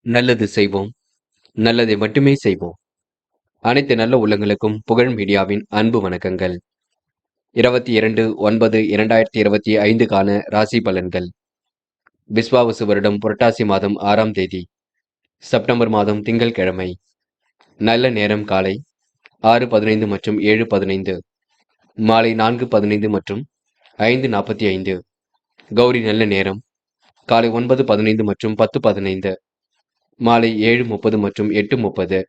நல்லது செய்வோம், நல்லதை மட்டுமே செய்வோம். அனைத்து நல்ல உள்ளங்களுக்கும் புகழ் மீடியாவின் அன்பு வணக்கங்கள். 22/9/2025க்கான ராசி பலன்கள். விஸ்வாவசு வருடம் புரட்டாசி மாதம் 6ஆம் தேதி, செப்டம்பர் மாதம் திங்கள்கிழமை. நல்ல நேரம் காலை 6:15 மற்றும் 7:15, மாலை 4:15 மற்றும் 5:45. கௌரி நல்ல நேரம் காலை 9:15 மற்றும் 10:15, மாலை 7:30 மற்றும் 8:30.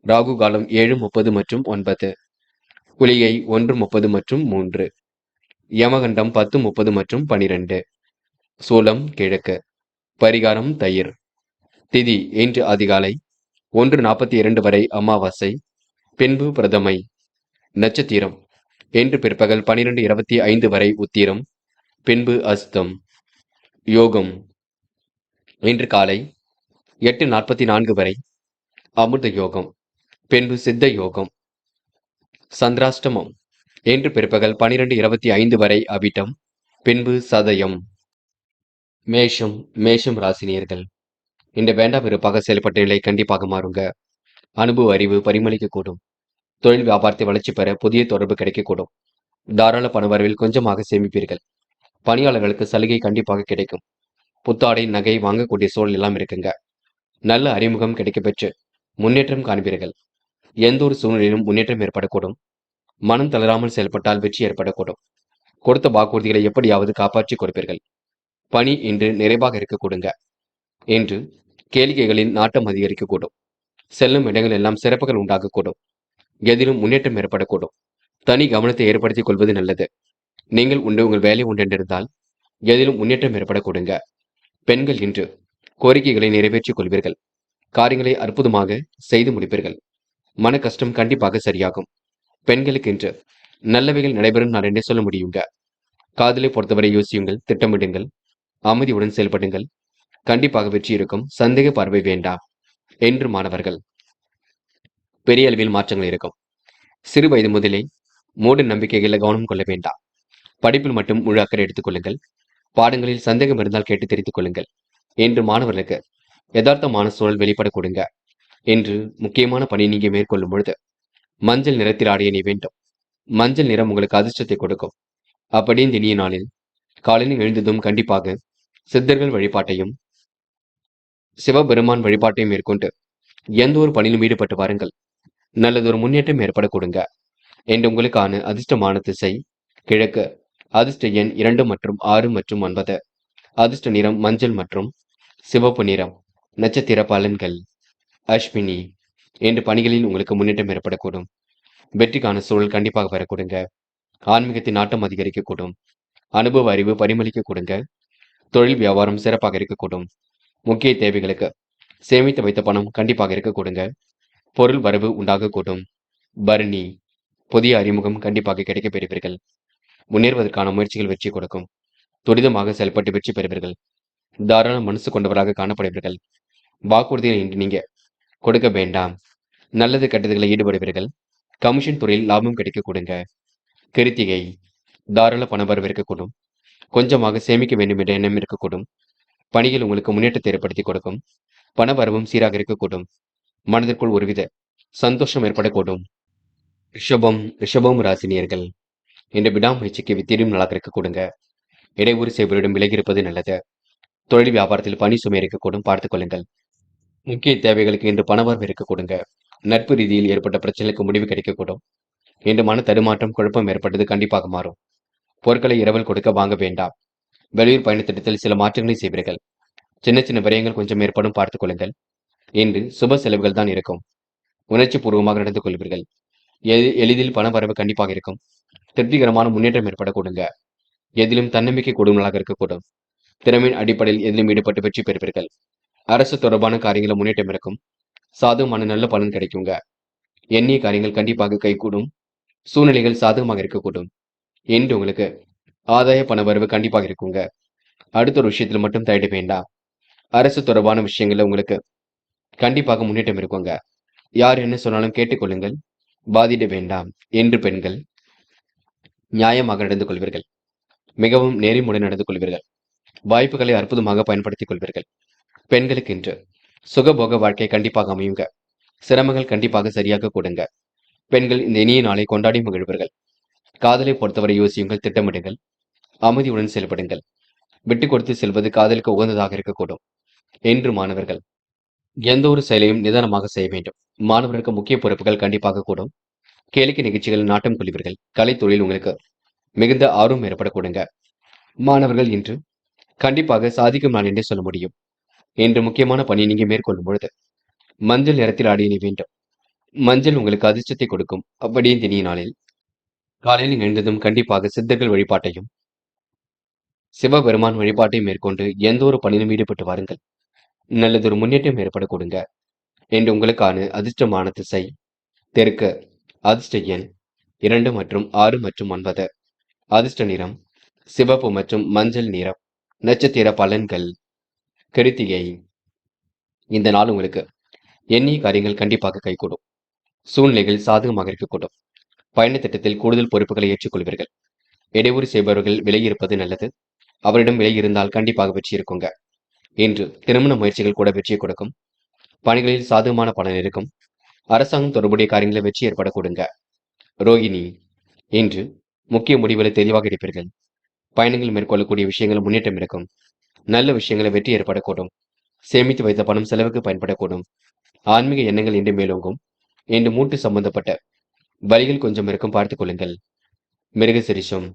ராகு காலம் 7:30 மற்றும் 9. குளிகை 1:30 மற்றும் 3. யமகண்டம் 10:30 மற்றும் 12. சூலம் கிழக்கு. பரிகாரம் தயிர். திதி இன்று அதிகாலை 1:42 வரை அமாவாசை, பின்பு பிரதமை. நட்சத்திரம் இன்று பிற்பகல் 12:25 வரை உத்திரம், பின்பு அஸ்தம். யோகம் இன்று காலை 8:44 வரை அமிர்த யோகம், பின்பு சித்த யோகம். சந்திராஷ்டமம் இன்று பிற்பகல் 12:25 வரை அவிட்டம், பின்பு சதயம். மேஷம் ராசினியர்கள். இன்று வேண்டாம் வெறுப்பாக செயல்பட்ட நிலை கண்டிப்பாக மாறுங்க. அனுபவ அறிவு பரிமளிக்கக்கூடும். தொழில் வியாபாரத்தை வளர்ச்சி பெற புதிய தொடர்பு கிடைக்கக்கூடும். தாராள பணவரவில் கொஞ்சமாக சேமிப்பீர்கள். பணியாளர்களுக்கு சலுகை கண்டிப்பாக கிடைக்கும். புத்தாடை நகை வாங்கக்கூடிய சூழல் எல்லாம் இருக்குங்க. நல்ல அறிமுகம் கிடைக்கப்பெற்று முன்னேற்றம் காண்பீர்கள். எந்த ஒரு சூழ்நிலையிலும் முன்னேற்றம் ஏற்படக்கூடும். மனம் தளராமல் செயல்பட்டால் வெற்றி ஏற்படக்கூடும். கொடுத்த வாக்குறுதிகளை எப்படியாவது காப்பாற்றி கொடுப்பீர்கள். பணி இன்று நிறைவாக இருக்கக்கூடுங்க. இன்று கேளிக்கைகளின் நாட்டம் அதிகரிக்கக்கூடும். செல்லும் இடங்கள் எல்லாம் சிறப்புகள் உண்டாகக்கூடும். எதிலும் முன்னேற்றம் ஏற்படக்கூடும். தனி கவனத்தை ஏற்படுத்திக் கொள்வது நல்லது. நீங்கள் உங்கள் வேலை உண்டென்றிருந்தால் எதிலும் முன்னேற்றம் ஏற்படக்கூடுங்க. பெண்கள் இன்று கோரிக்கைகளை நிறைவேற்றிக் கொள்வீர்கள். காரியங்களை அற்புதமாக செய்து முடிப்பீர்கள். மன கஷ்டம் கண்டிப்பாக சரியாகும். பெண்களுக்கு இன்று நல்லவைகள் நடைபெறும் நான் என்ன சொல்ல முடியுங்க. காதலை பொறுத்தவரை யோசியுங்கள், திட்டமிடுங்கள், அமைதியுடன் செயல்படுங்கள். கண்டிப்பாக வெற்றி இருக்கும். சந்தேக பார்வை வேண்டாம். என்று மாணவர்கள் பெரிய அளவில் மாற்றங்கள் இருக்கும். சிறு வயது முதலே மூட நம்பிக்கைகளில் கவனம் கொள்ள வேண்டாம். படிப்பில் மட்டும் முழு அக்கறை எடுத்துக் கொள்ளுங்கள். பாடங்களில் சந்தேகம் இருந்தால் கேட்டு தெரிந்து கொள்ளுங்கள். என்று மாணவர்களுக்கு யதார்த்தமான சூழல் வெளிப்பட கொடுங்க. என்று முக்கியமான பணி நீங்க மேற்கொள்ளும் பொழுது மஞ்சள் நிறத்தில் ஆடைய நீ வேண்டும். மஞ்சள் நிறம் உங்களுக்கு அதிர்ஷ்டத்தை கொடுக்கும். அப்படி இந்த இனிய நாளில் காலையில் எழுந்ததும் கண்டிப்பாக சித்தர்கள் வழிபாட்டையும் சிவபெருமான் வழிபாட்டையும் மேற்கொண்டு எந்த ஒரு பணியிலும் ஈடுபட்டு வாருங்கள். நல்லதொரு முன்னேற்றம் ஏற்பட கொடுங்க. என்று உங்களுக்கான அதிர்ஷ்டமான திசை கிழக்கு. அதிர்ஷ்ட எண் 2 மற்றும் 6 மற்றும் 9. அதிர்ஷ்ட நிறம் மஞ்சள் மற்றும் சிவப்பு நிறம். நட்சத்திர பலன்கள். அஸ்வினி. என்று பணிகளில் உங்களுக்கு முன்னேற்றம் ஏற்படக்கூடும். வெற்றிக்கான சூழல் கண்டிப்பாக வரக்கூடுங்க. ஆன்மீகத்தின் நாட்டம் அதிகரிக்கக்கூடும். அனுபவ அறிவு பரிமளிக்க கொடுங்க. தொழில் வியாபாரம் சிறப்பாக இருக்கக்கூடும். முக்கிய தேவைகளுக்கு சேமித்து வைத்த பணம் கண்டிப்பாக இருக்கக்கூடுங்க. பொருள் வரவு உண்டாகக்கூடும். பரணி. புதிய அறிமுகம் கண்டிப்பாக கிடைக்கப் பெறுவீர்கள். முன்னேறுவதற்கான முயற்சிகள் வெற்றி கொடுக்கும். துரிதமாக செயல்பட்டு வெற்றி பெறுவீர்கள். தாராள மனசு கொண்டவராக காணப்படுவீர்கள். வாக்குறுதியை இன்று நீங்க கொடுக்க வேண்டாம். நல்லது கெட்டதுகளை ஈடுபடுவீர்கள். கமிஷன் துறையில் லாபம் கிடைக்க கொடுங்க. கிருத்திகை. தாராள பணவரவு இருக்கக்கூடும். கொஞ்சமாக சேமிக்க வேண்டும் என்ற எண்ணம் இருக்கக்கூடும். பணிகள் உங்களுக்கு முன்னேற்றத்தை ஏற்படுத்தி கொடுக்கும். பணவரவும் சீராக இருக்கக்கூடும். மனதிற்குள் ஒருவித சந்தோஷம் ஏற்படக்கூடும். ரிஷபம் ராசினியர்கள். என்ற விடாமுயற்சிக்கு வித்தியும் நல்லாக இருக்க கொடுங்க. இடையூறு செய்வரிடம் விலகி இருப்பது நல்லது. தொழில் வியாபாரத்தில் பணி சுமை இருக்கக்கூடும், பார்த்துக் கொள்ளுங்கள். முக்கிய தேவைகளுக்கு இன்று பணவரவு இருக்க கொடுங்க. நட்பு ரீதியில் ஏற்பட்ட பிரச்சனைக்கு முடிவு கிடைக்கக்கூடும். இன்று மன தடுமாற்றம் குழப்பம் ஏற்பட்டது கண்டிப்பாக மாறும். பொருட்களை இரவல் கொடுக்க வாங்க வேண்டாம். வெளியூர் பயணத்திட்டத்தில் சில மாற்றங்களை செய்வீர்கள். சின்ன சின்ன விரயங்கள் கொஞ்சம் ஏற்படும், பார்த்துக் கொள்ளுங்கள். இன்று சுப செலவுகள் தான் இருக்கும். உணர்ச்சி பூர்வமாக நடந்து கொள்வீர்கள். எளிதில் பண வரவு கண்டிப்பாக இருக்கும். திருப்திகரமான முன்னேற்றம் ஏற்பட கொடுங்க. எதிலும் தன்னம்பிக்கை கூடுதலாக இருக்கக்கூடும். திறமையின் அடிப்படையில் எதிலும் ஈடுபட்டு வெற்றி பெறுவீர்கள். அரசு தொடர்பான காரியங்களில் முன்னேற்றம் இருக்கும். சாதகமான நல்ல பலன் கிடைக்குங்க. எண்ணிய காரியங்கள் கண்டிப்பாக கைகூடும். சூழ்நிலைகள் சாதகமாக இருக்கக்கூடும். என்று உங்களுக்கு ஆதாய பண வரவு கண்டிப்பாக இருக்குங்க. அடுத்த ஒரு விஷயத்தில் மட்டும் தலையிட வேண்டாம். அரசு தொடர்பான விஷயங்கள்ல உங்களுக்கு கண்டிப்பாக முன்னேற்றம் இருக்குங்க. யார் என்ன சொன்னாலும் கேட்டுக்கொள்ளுங்கள். பாதிட வேண்டாம். என்று பெண்கள் நியாயமாக நடந்து கொள்வீர்கள். மிகவும் நேர்மையுடன் நடந்து கொள்வீர்கள். வாய்ப்புகளை அற்புதமாக பயன்படுத்திக் கொள்வீர்கள். பெண்களுக்கு இன்று சுகபோக வாழ்க்கை கண்டிப்பாக அமையுங்க. சிரமங்கள் கண்டிப்பாக சரியாக கொடுங்க. பெண்கள் இந்த இனிய நாளை கொண்டாடி மகிழ்வர்கள். காதலை பொறுத்தவரை யோசியுங்கள், திட்டமிடுங்கள், அமைதியுடன் செயல்படுங்கள். விட்டுக் கொடுத்து செல்வது காதலுக்கு உகந்ததாக இருக்கக்கூடும். என்று மாணவர்கள் எந்த ஒரு செயலையும் நிதானமாக செய்ய வேண்டும். மாணவருக்கு முக்கிய பொறுப்புகள் கண்டிப்பாக கூடும். கேளிக்கை நிகழ்ச்சிகள் நாட்டம் கொள்வீர்கள். கலைத்துறையில் உங்களுக்கு மிகுந்த ஆர்வம் ஏற்படக்கூடுங்க. மாணவர்கள் இன்று கண்டிப்பாக சாதிக்கும் நாள் என்றே சொல்ல முடியும். இன்று முக்கியமான பணியை நீங்க மேற்கொள்ளும் பொழுது மஞ்சள் நிறத்தில் ஆடை அணிய வேண்டும். மஞ்சள் உங்களுக்கு அதிர்ஷ்டத்தை கொடுக்கும். அப்படியே இந்த இனிய நாளில் காலையில் எழுந்ததும் கண்டிப்பாக சித்தர்கள் வழிபாட்டையும் சிவபெருமான் வழிபாட்டையும் மேற்கொண்டு எந்த ஒரு பணியிலும் ஈடுபட்டு வாருங்கள். நல்லதொரு முன்னேற்றம் ஏற்பட கொடுங்க. என்று உங்களுக்கான அதிர்ஷ்டமான திசை தெற்கு. அதிர்ஷ்ட எண் 2 மற்றும் 6 மற்றும் 9. அதிர்ஷ்ட நிறம் சிவப்பு மற்றும் மஞ்சள் நிறம். நட்சத்திர பலன்கள். கிருத்திகை. இந்த நாள் உங்களுக்கு எண்ணிய காரியங்கள் கண்டிப்பாக கைகூடும். சூழ்நிலைகள் சாதகமாக இருக்கக்கூடும். பயண திட்டத்தில் கூடுதல் பொறுப்புகளை ஏற்றுக்கொள்வீர்கள். இடையூறு செய்பவர்கள் விலகி இருப்பது நல்லது. அவரிடம் விலகி இருந்தால் கண்டிப்பாக வெற்றி இருக்குங்க. இன்று திருமண முயற்சிகள் கூட வெற்றியை கொடுக்கும். பணிகளில் சாதகமான பலன் இருக்கும். அரசாங்கம் தொடர்புடைய காரியங்களில் வெற்றி ஏற்பட கொடுங்க. ரோகிணி. இன்று முக்கிய முடிவுகளை தெளிவாக எடுப்பீர்கள். பயணங்கள் மேற்கொள்ளக்கூடிய விஷயங்கள் முன்னேற்றம் இருக்கும். நல்ல விஷயங்களை வெற்றி ஏற்படக்கூடும். சேமித்து வைத்த பணம் செலவுக்கு பயன்படக்கூடும். ஆன்மீக எண்ணங்கள் இன்று மேலோங்கும். இன்று மூட்டு சம்பந்தப்பட்ட வலிகள் கொஞ்சம் இருக்கும், பார்த்துக் கொள்ளுங்கள். மிருகசிரிஷம்.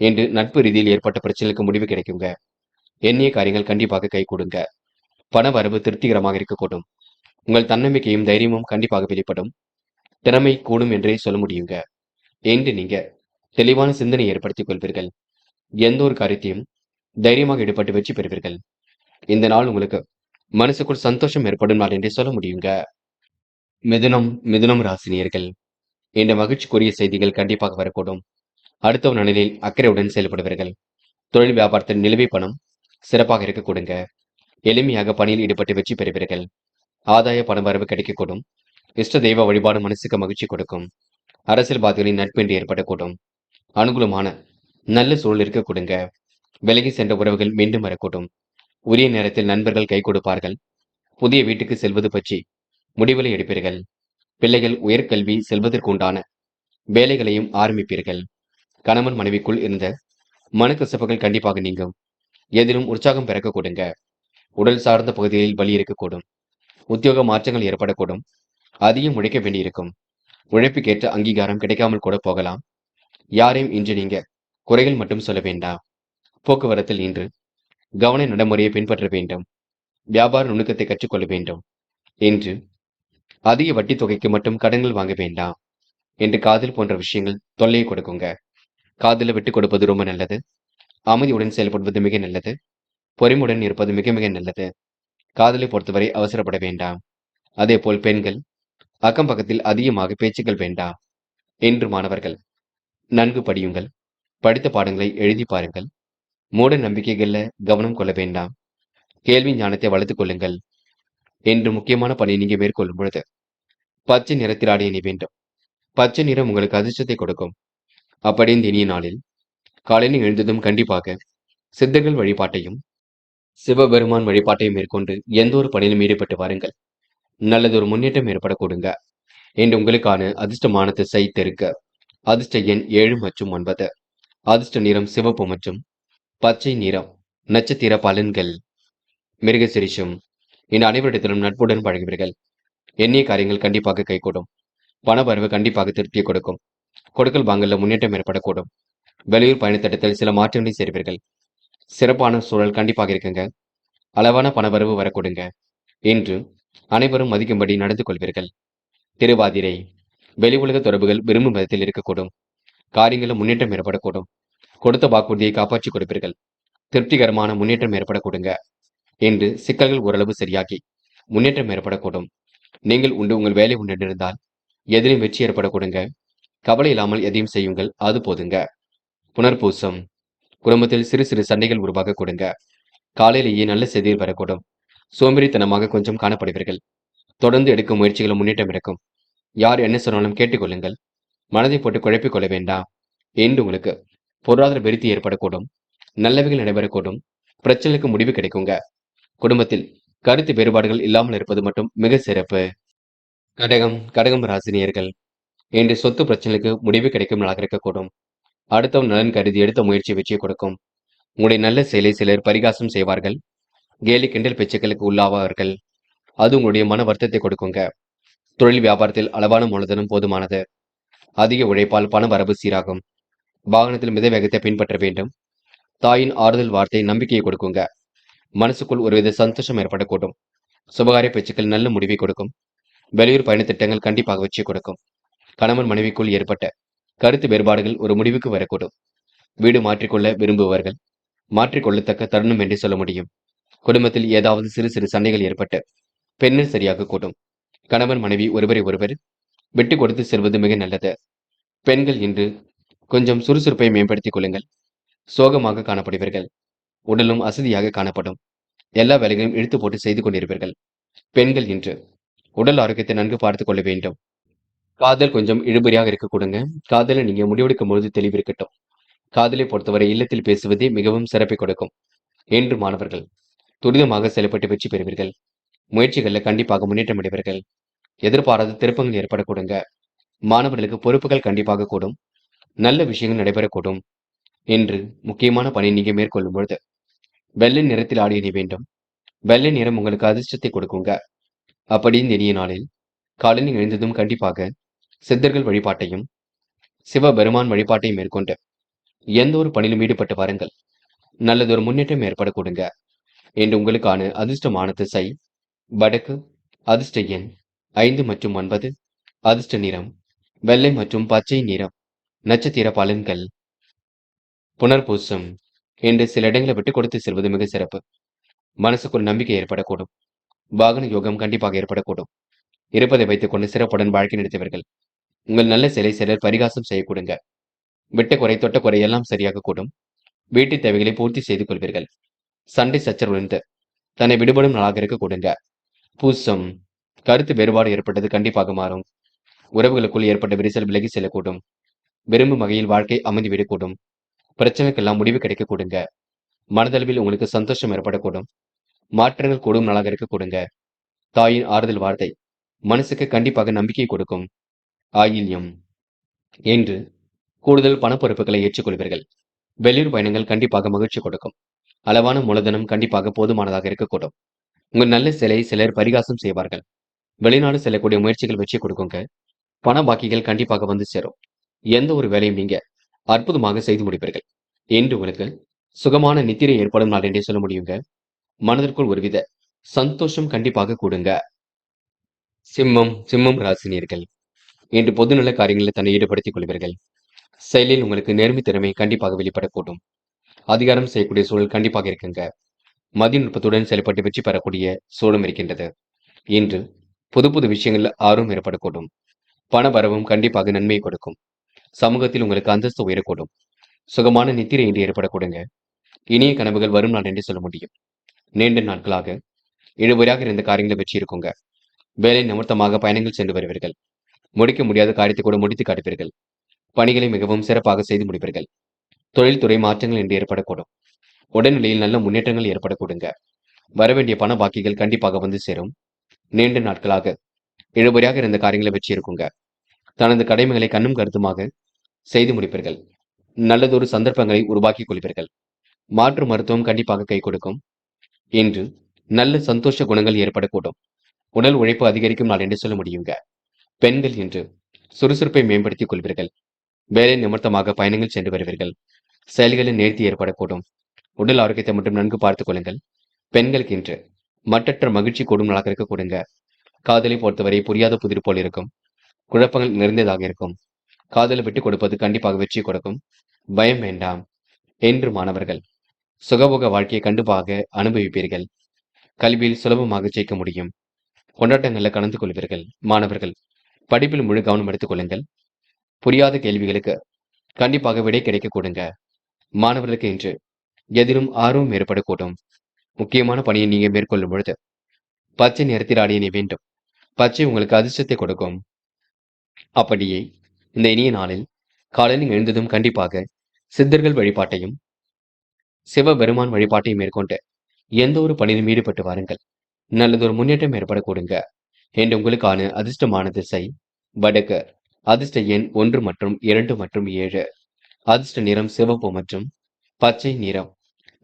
இன்று நட்பு ரீதியில் ஏற்பட்ட பிரச்சனைக்கு முடிவு கிடைக்குங்க. எண்ணிய காரியங்கள் கண்டிப்பாக கை கொடுங்க. பண வரவு திருப்திகரமாக இருக்கக்கூடும். உங்கள் தன்னம்பிக்கையும் தைரியமும் கண்டிப்பாக வெளிப்படும். திறமை கூடும் என்றே சொல்ல முடியுங்க. என்று நீங்க தெளிவான சிந்தனை ஏற்படுத்திக் கொள்வீர்கள். எந்த ஒரு காரியத்தையும் தைரியமாக ஈடுபட்டு வெற்றி பெறுவீர்கள். இந்த நாள் உங்களுக்கு மனசுக்குள் சந்தோஷம் ஏற்படும் நாள் என்றே சொல்ல முடியுங்க. மிதுனம் ராசினியர்கள். இந்த மகிழ்ச்சிக்குரிய செய்திகள் கண்டிப்பாக வரக்கூடும். அடுத்தவர் நலனில் அக்கறையுடன் செயல்படுவீர்கள். தொழில் வியாபாரத்தில் நிலுவை பணம் சிறப்பாக இருக்க கொடுங்க. எளிமையாக பணியில் ஈடுபட்டு வெற்றி பெறுவீர்கள். ஆதாய பண வரவு கிடைக்கக்கூடும். இஷ்ட தெய்வ வழிபாடு மனசுக்கு மகிழ்ச்சி கொடுக்கும். அரசியல்வாதிகளின் நட்பின்றி ஏற்படக்கூடும். அனுகூலமான நல்ல சூழல் இருக்க கொடுங்க. விலகி சென்ற உறவுகள் மீண்டும் வரக்கூடும். உரிய நேரத்தில் நண்பர்கள் கை கொடுப்பார்கள். புதிய வீட்டுக்கு செல்வது பற்றி முடிவுகளை எடுப்பீர்கள். பிள்ளைகள் உயர்கல்வி செல்வதற்கு உண்டான வேலைகளையும் ஆரம்பிப்பீர்கள். கணவன் மனைவிக்குள் இருந்த மனக்கசப்புகள் கண்டிப்பாக நீங்கும். எதிலும் உற்சாகம் பிறக்க கொடுங்க. உடல் சார்ந்த பகுதிகளில் வலி இருக்கக்கூடும். உத்தியோக மாற்றங்கள் ஏற்படக்கூடும். அதிகம் உழைக்க வேண்டியிருக்கும். உழைப்புக்கேற்ற அங்கீகாரம் கிடைக்காமல் கூட போகலாம். யாரையும் இன்று நீங்க குறைகள் மட்டும் சொல்ல வேண்டாம். போக்குவரத்தில் இன்று கவன நடைமுறையை பின்பற்ற வேண்டும். வியாபார நுணுக்கத்தை கற்றுக்கொள்ள வேண்டும். என்று அதிக வட்டி தொகைக்கு மட்டும் கடன்கள் வாங்க வேண்டாம். என்று காதல் போன்ற விஷயங்கள் தொல்லையை கொடுக்குங்க. காதல விட்டு கொடுப்பது ரொம்ப நல்லது. அமைதியுடன் செயல்படுவது மிக நல்லது. பொறுமையுடன் இருப்பது மிக மிக நல்லது. காதலை பொறுத்தவரை அவசரப்பட வேண்டாம். அதே போல் பெண்கள் அக்கம் பக்கத்தில் அதிகமாக பேச்சுக்கள் வேண்டாம். என்று மாணவர்கள் நன்கு படியுங்கள். படித்த பாடங்களை எழுதி பாருங்கள். மூட நம்பிக்கைகள்ல கவனம் கொள்ள வேண்டாம். கேள்வி ஞானத்தை வளர்த்துக் கொள்ளுங்கள். என்று முக்கியமான பணியை நீங்க மேற்கொள்ளும் பொழுது பச்சை நிறத்தில் ஆடை அணிய வேண்டும். பச்சை நிறம் உங்களுக்கு அதிர்ஷ்டத்தை கொடுக்கும். அப்படி இந்த இனிய நாளில் காலையில் எழுந்ததும் கண்டிப்பாக சித்தர்கள் வழிபாட்டையும் சிவபெருமான் வழிபாட்டையும் மேற்கொண்டு எந்த ஒரு பணியிலும் ஈடுபட்டு வாருங்கள். நல்லதொரு முன்னேற்றம் ஏற்பட கொடுங்க. என்று உங்களுக்கான அதிர்ஷ்டமான திசை தெற்கு. அதிர்ஷ்ட எண் 7 மற்றும் 9. அதிர்ஷ்ட நிறம் சிவப்பு மற்றும் பச்சை நிறம். நட்சத்திர பலன்கள். மிருகசிரிஷம். இன்று அனைவரிடத்திலும் நட்புடன் பழகுவீர்கள். எண்ணிய காரியங்கள் கண்டிப்பாக கைகூடும். பணவரவு கண்டிப்பாக திருப்தியை கொடுக்கும். கொடுக்கல் வாங்கல முன்னேற்றம் ஏற்படக்கூடும். வெளியூர் பயணத்திட்டத்தில் சில மாற்றங்களை செய்வீர்கள். சிறப்பான சூழல் கண்டிப்பாக இருக்குங்க. அளவான பணவரவு வரக்கூடுங்க. இன்று அனைவரும் மதிக்கும்படி நடந்து கொள்வீர்கள். திருவாதிரை. வெளி உலக தொடர்புகள் விரும்பும் விதத்தில் இருக்கக்கூடும். காரியங்களில் முன்னேற்றம் ஏற்படக்கூடும். கொடுத்த வாக்குறுதியை காப்பாற்றிக் கொடுப்பீர்கள். திருப்திகரமான முன்னேற்றம் ஏற்படக்கூடுங்க. இன்று சிக்கல்கள் ஓரளவு சரியாகி முன்னேற்றம் ஏற்படக்கூடும். நீங்கள் உண்டு உங்கள் வேலை உண்டு இருந்தால் எதிலும் வெற்றி ஏற்படக்கூடுங்க. கவலை இல்லாமல் எதையும் செய்யுங்கள், அது போதுங்க. புனர்பூசம். குடும்பத்தில் சிறு சிறு சண்டைகள் உருவாக கொடுங்க. காலையிலேயே நல்ல செய்திகள் வரக்கூடும். சோம்பேறித்தனமாக கொஞ்சம் காணப்படுவீர்கள். தொடர்ந்து எடுக்கும் முயற்சிகளும் முன்னேற்றம் இருக்கும். யார் என்ன சொன்னாலும் கேட்டுக்கொள்ளுங்கள். மனதை போட்டு குழப்பிக் கொள்ள வேண்டாம். என்று உங்களுக்கு பொருளாதார விருத்தி ஏற்படக்கூடும். நல்லவைகள் நடைபெறக்கூடும். பிரச்சனைக்கு முடிவு கிடைக்குங்க. குடும்பத்தில் கருத்து வேறுபாடுகள் இல்லாமல் இருப்பது மட்டும் மிக சிறப்பு. கடகம் ராசினியர்கள் இன்று சொத்து பிரச்சனைக்கு முடிவு கிடைக்கும் நாளாக இருக்கக்கூடும். அடுத்தவன் நலன் கருதி எடுத்த முயற்சி வெற்றியை கொடுக்கும். உங்களுடைய நல்ல செயலை சிலர் பரிகாசம் செய்வார்கள். கேலி கிண்டல் பேச்சுக்களுக்கு உள்ளாவார்கள். அது உங்களுடைய மன வருத்தத்தை கொடுக்குங்க. தொழில் வியாபாரத்தில் அளவான மூலதனம் போதுமானது. அதிக உழைப்பால் பண வரவு சீராகும். வாகனத்தில் மித வேகத்தை பின்பற்ற வேண்டும். தாயின் ஆறுதல் வார்த்தை நம்பிக்கையை கொடுக்குங்க. மனசுக்குள் ஒருவித சந்தோஷம் ஏற்படக்கூடும். சுபகாரிய பேச்சுக்கள் நல்ல முடிவை கொடுக்கும். வெளியூர் பயண திட்டங்கள் கண்டிப்பாக வெற்றி கொடுக்கும். கணவன் மனைவிக்குள் ஏற்பட்ட கருத்து வேறுபாடுகள் ஒரு முடிவுக்கு வரக்கூடும். வீடு மாற்றிக்கொள்ள விரும்புபவர்கள் மாற்றிக்கொள்ளத்தக்க தருணம் என்று சொல்ல முடியும். குடும்பத்தில் ஏதாவது சிறு சிறு சண்டைகள் ஏற்பட்டு பெண்ணில் சரியாக கூடும். கணவன் மனைவி ஒருவரை ஒருவர் விட்டு கொடுத்து செல்வது மிக நல்லது. பெண்கள் இன்று கொஞ்சம் சுறுசுறுப்பை மேம்படுத்திக் கொள்ளுங்கள். சோகமாக காணப்படுவீர்கள். உடலும் அசதியாக காணப்படும். எல்லா வேலைகளையும் இழுத்து போட்டு செய்து கொண்டிருப்பீர்கள். பெண்கள் இன்று உடல் ஆரோக்கியத்தை நன்கு பார்த்துக் கொள்ள வேண்டும். காதல் கொஞ்சம் இழுபறியாக இருக்க கொடுங்க. காதலை நீங்க முடிவெடுக்கும் பொழுது தெளிவிருக்கட்டும். காதலை பொறுத்தவரை இல்லத்தில் பேசுவதே மிகவும் சிறப்பை கொடுக்கும். என்று மாணவர்கள் துரிதமாக செயல்பட்டு வெற்றி பெறுவீர்கள். முயற்சிகளில் கண்டிப்பாக முன்னேற்றம் அடைவீர்கள். எதிர்பாராத திருப்பங்கள் ஏற்பட கொடுங்க. மாணவர்களுக்கு பொறுப்புகள் கண்டிப்பாக கூடும். நல்ல விஷயங்கள் நடைபெறக்கூடும். என்று முக்கியமான பணி நீங்க மேற்கொள்ளும் பொழுது வெள்ளை நிறத்தில் ஆடி அணி வேண்டும். வெள்ளை நிறம் உங்களுக்கு அதிர்ஷ்டத்தை கொடுக்குங்க. அப்படி இந்த இனிய நாளில் காலையில் எழுந்ததும் கண்டிப்பாக சித்தர்கள் வழிபாட்டையும் சிவபெருமான் வழிபாட்டையும் மேற்கொண்டு எந்த ஒரு பணியிலும் ஈடுபட்டு வாருங்கள். நல்லதொரு முன்னேற்றம் ஏற்பட கொடுங்க. என்று உங்களுக்கான அதிர்ஷ்டமான திசை வடக்கு, அதிர்ஷ்ட எண் 5 மற்றும் 9, அதிர்ஷ்ட நிறம் வெள்ளை மற்றும் பச்சை நிறம். நட்சத்திர பலன்கள். புனர்பூசம் என்று சில இடங்களை விட்டு கொடுத்து செல்வது மிக சிறப்பு. மனசுக்குள் நம்பிக்கை ஏற்படக்கூடும். வாகன யோகம் கண்டிப்பாக ஏற்படக்கூடும். இருப்பதை வைத்துக் கொண்டு சிறப்புடன் வாழ்க்கை நடத்தியவர்கள் உங்கள் நல்ல செயலை சிலர் பரிகாசம் செய்யக்கூடுங்க. விட்ட குறை தொட்ட குறை எல்லாம் சரியாக கூடும். வீட்டு தேவைகளை பூர்த்தி செய்து கொள்வீர்கள். சண்டை சச்சரவிலிருந்து தன்னை விடுபடும் நாளாக இருக்க கொடுங்க. பூசம் கருத்து வேறுபாடு ஏற்பட்டது கண்டிப்பாக மாறும். உறவுகளுக்குள் ஏற்பட்ட விரிசல் விலகி செல்லக்கூடும். விரும்பும் வகையில் வாழ்க்கை அமைந்துவிடக்கூடும். பிரச்சனைக்கெல்லாம் முடிவு கிடைக்க கொடுங்க. மனதளவில் உங்களுக்கு சந்தோஷம் ஏற்படக்கூடும். மாற்றங்கள் கூடும் நாளாக இருக்க கொடுங்க. தாயின் ஆறுதல் வார்த்தை மனசுக்கு கண்டிப்பாக நம்பிக்கை கொடுக்கும். ஆயில்யம் என்று கூடுதல் பணப்பொறுப்புகளை ஏற்றுக்கொள்வீர்கள். வெளியூர் பயணங்கள் கண்டிப்பாக மகிழ்ச்சி கொடுக்கும். அளவான மூலதனம் கண்டிப்பாக போதுமானதாக இருக்கக்கூடும். உங்கள் நல்ல சிலை சிலர் பரிகாசம் செய்வார்கள். வெளிநாடு செல்லக்கூடிய முயற்சிகள் வெற்றி கொடுக்குங்க. பண பாக்கிகள் கண்டிப்பாக வந்து சேரும். எந்த ஒரு வேலையும் நீங்க அற்புதமாக செய்து முடிப்பீர்கள். என்று உங்களுக்கு சுகமான நித்திரை ஏற்படும் நாள் என்றே சொல்ல முடியுங்க. மனதிற்குள் ஒருவித சந்தோஷம் கண்டிப்பாக கூடுங்க. சிம்மம் ராசினியர்கள் இன்று பொதுநல காரியங்களில் தன்னை ஈடுபடுத்திக் கொள்வீர்கள். செயலில் உங்களுக்கு நேர்மை திறமை கண்டிப்பாக வெளிப்படக்கூடும். அதிகாரம் செய்யக்கூடிய சூழல் கண்டிப்பாக இருக்குங்க. மதிநுட்பத்துடன் செயல்பட்டு வெற்றி பெறக்கூடிய சூழலும் இருக்கின்றது. இன்று புது புது விஷயங்கள் ஆர்வம் ஏற்படக்கூடும். பண வரவும் கண்டிப்பாக நன்மையை கொடுக்கும். சமூகத்தில் உங்களுக்கு அந்தஸ்து உயரக்கூடும். சுகமான நித்திரை இன்று ஏற்படக்கூடுங்க. இனிய கனவுகள் வரும் நாள் என்று சொல்ல முடியும். நீண்ட நாட்களாக இழுபறியாக இருந்த காரியங்களை வெற்றி இருக்குங்க. வேலை நிமித்தமாக பயணங்கள் சென்று வருவீர்கள். முடிக்க முடியாத காரியத்தை கூட முடித்து காட்டுவீர்கள். பணிகளை மிகவும் சிறப்பாக செய்து முடிப்பீர்கள். தொழில்துறை மாற்றங்கள் என்று ஏற்படக்கூடும். உடல்நிலையில் நல்ல முன்னேற்றங்கள் ஏற்படக்கூடுங்க. வரவேண்டிய பண பாக்கிகள் கண்டிப்பாக வந்து சேரும். நீண்ட நாட்களாக இழுபறியாக இருந்த காரியங்களை வெற்றி இருக்குங்க. தனது கடமைகளை கண்ணும் கருத்துமாக செய்து முடிப்பீர்கள். நல்லதொரு சந்தர்ப்பங்களை உருவாக்கிக் கொள்வீர்கள். மாற்று மருத்துவம் கண்டிப்பாக கை கொடுக்கும். இன்று நல்ல சந்தோஷ குணங்கள் ஏற்படக்கூடும். உடல் உழைப்பு அதிகரிக்கும் நாள் என்று சொல்ல முடியுங்க. பெண்கள் இன்று சுறுசுறுப்பை மேம்படுத்திக் கொள்வீர்கள். வேலை நிமித்தமாக பயணங்கள் சென்று வருவீர்கள். செயல்களில் நேர்த்தி ஏற்படக்கூடும். உடல் ஆரோக்கியத்தை மட்டும் நன்கு பார்த்துக் கொள்ளுங்கள். பெண்களுக்கு இன்று மட்டற்ற மகிழ்ச்சி கூடும் நாளாக இருக்க கொடுங்க. காதலை பொறுத்தவரை புரியாத புதிர் போல் இருக்கும். குழப்பங்கள் நிறைந்ததாக இருக்கும். காதலை விட்டுக் கொடுப்பது கண்டிப்பாக வெற்றி கொடுக்கும். பயம் வேண்டாம். என்று மாணவர்கள் சுகபோக வாழ்க்கையை கண்டிப்பாக அனுபவிப்பீர்கள். கல்வியில் சுலபமாக ஜெயிக்க முடியும். கொண்டாட்டங்களில் கலந்து கொள்வீர்கள். மாணவர்கள் படிப்பில் முழு கவனம் எடுத்துக் கொள்ளுங்கள். புரியாத கேள்விகளுக்கு கண்டிப்பாக விடை கிடைக்க கொடுங்க. மாணவர்களுக்கு இன்று எதிலும் ஆர்வம் ஏற்படக்கூடும். முக்கியமான பணியை நீங்க மேற்கொள்ளும் பொழுது பச்சை நிறத்தில் ஆடிய வேண்டும். பச்சை உங்களுக்கு அதிர்ஷ்டத்தை கொடுக்கும். அப்படியே இந்த இனிய நாளில் காலையில் எழுந்ததும் கண்டிப்பாக சித்தர்கள் வழிபாட்டையும் சிவபெருமான் வழிபாட்டையும் மேற்கொண்டு எந்த ஒரு பணியிலும் ஈடுபட்டு வாருங்கள். நல்லதொரு முன்னேற்றம் ஏற்படக்கூடுங்க. இன்று உங்களுக்கான அதிர்ஷ்டமான திசை வடக்கு. அதிர்ஷ்ட எண் 1 மற்றும் 2 மற்றும் 7. அதிர்ஷ்ட நிறம் சிவப்பு மற்றும் பச்சை நிறம்.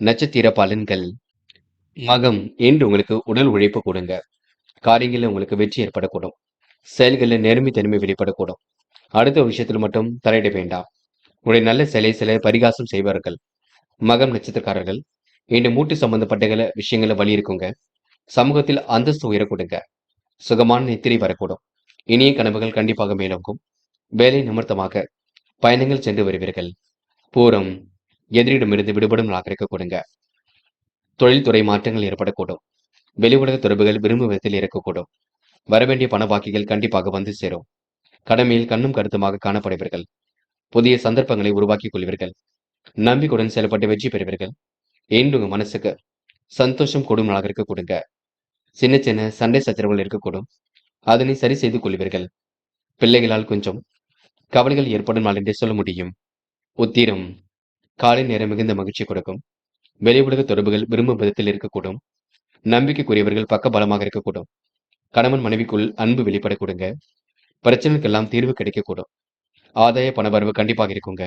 நட்சத்திர பலன்கள். மகம். இன்று உங்களுக்கு உடல் உழைப்பு கொடுங்க. காரியங்களில் உங்களுக்கு வெற்றி ஏற்படக்கூடும். செயல்களில் நேர்மைத்தன்மை வெளிப்படக்கூடும். அடுத்த விஷயத்தில் மட்டும் தலையிட வேண்டாம். உங்களுடைய நல்ல செயலை சிலர் பரிகாசம் செய்வார்கள். மகம் நட்சத்திரக்காரர்கள் இன்று மூட்டு சம்பந்தப்பட்ட விஷயங்கள வழி இருக்குங்க. சமூகத்தில் அந்தஸ்து உயரக்கூடுங்க. சுகமான நித்திரை வரக்கூடும். இனிய கனவுகள் கண்டிப்பாக மேலோங்கும். வேலை நிமித்தமாக பயணங்கள் சென்று வருவீர்கள். பூரம். எதிரிடமிருந்து விடுபடும் நாளாக இருக்கக்கூடுங்க. தொழில்துறை மாற்றங்கள் ஏற்படக்கூடும். வெளி உலக தொடர்புகள் விரும்பும் விதத்தில் இருக்கக்கூடும். வரவேண்டிய பண பாக்கிகள் கண்டிப்பாக வந்து சேரும். கடமையில் கண்ணும் கருத்துமாக காணப்படுவீர்கள். புதிய சந்தர்ப்பங்களை உருவாக்கிக் கொள்வீர்கள். நம்பிக்கையுடன் செயல்பட்டு வெற்றி பெறுவீர்கள். இன்று உங்க மனசுக்கு சந்தோஷம் கூடும் நாளாக இருக்கக்கூடுங்க. சின்ன சின்ன சண்டை சச்சரவுகள் இருக்கக்கூடும். அதனை சரி செய்து கொள்வீர்கள். பிள்ளைகளால் கொஞ்சம் கவலைகள் ஏற்படும் நாள் என்றே சொல்ல முடியும். உத்திரம். காலை நேரம் மிகுந்த மகிழ்ச்சி கொடுக்கும். வெளி உலக தொடர்புகள் விரும்பும் விதத்தில் இருக்கக்கூடும். நம்பிக்கைக்குரியவர்கள் பக்க பலமாக இருக்கக்கூடும். கணவன் மனைவிக்குள் அன்பு வெளிப்படக்கூடுங்க. பிரச்சனைக்கெல்லாம் தீர்வு கிடைக்கக்கூடும். ஆதாய பணவரவு கண்டிப்பாக இருக்குங்க.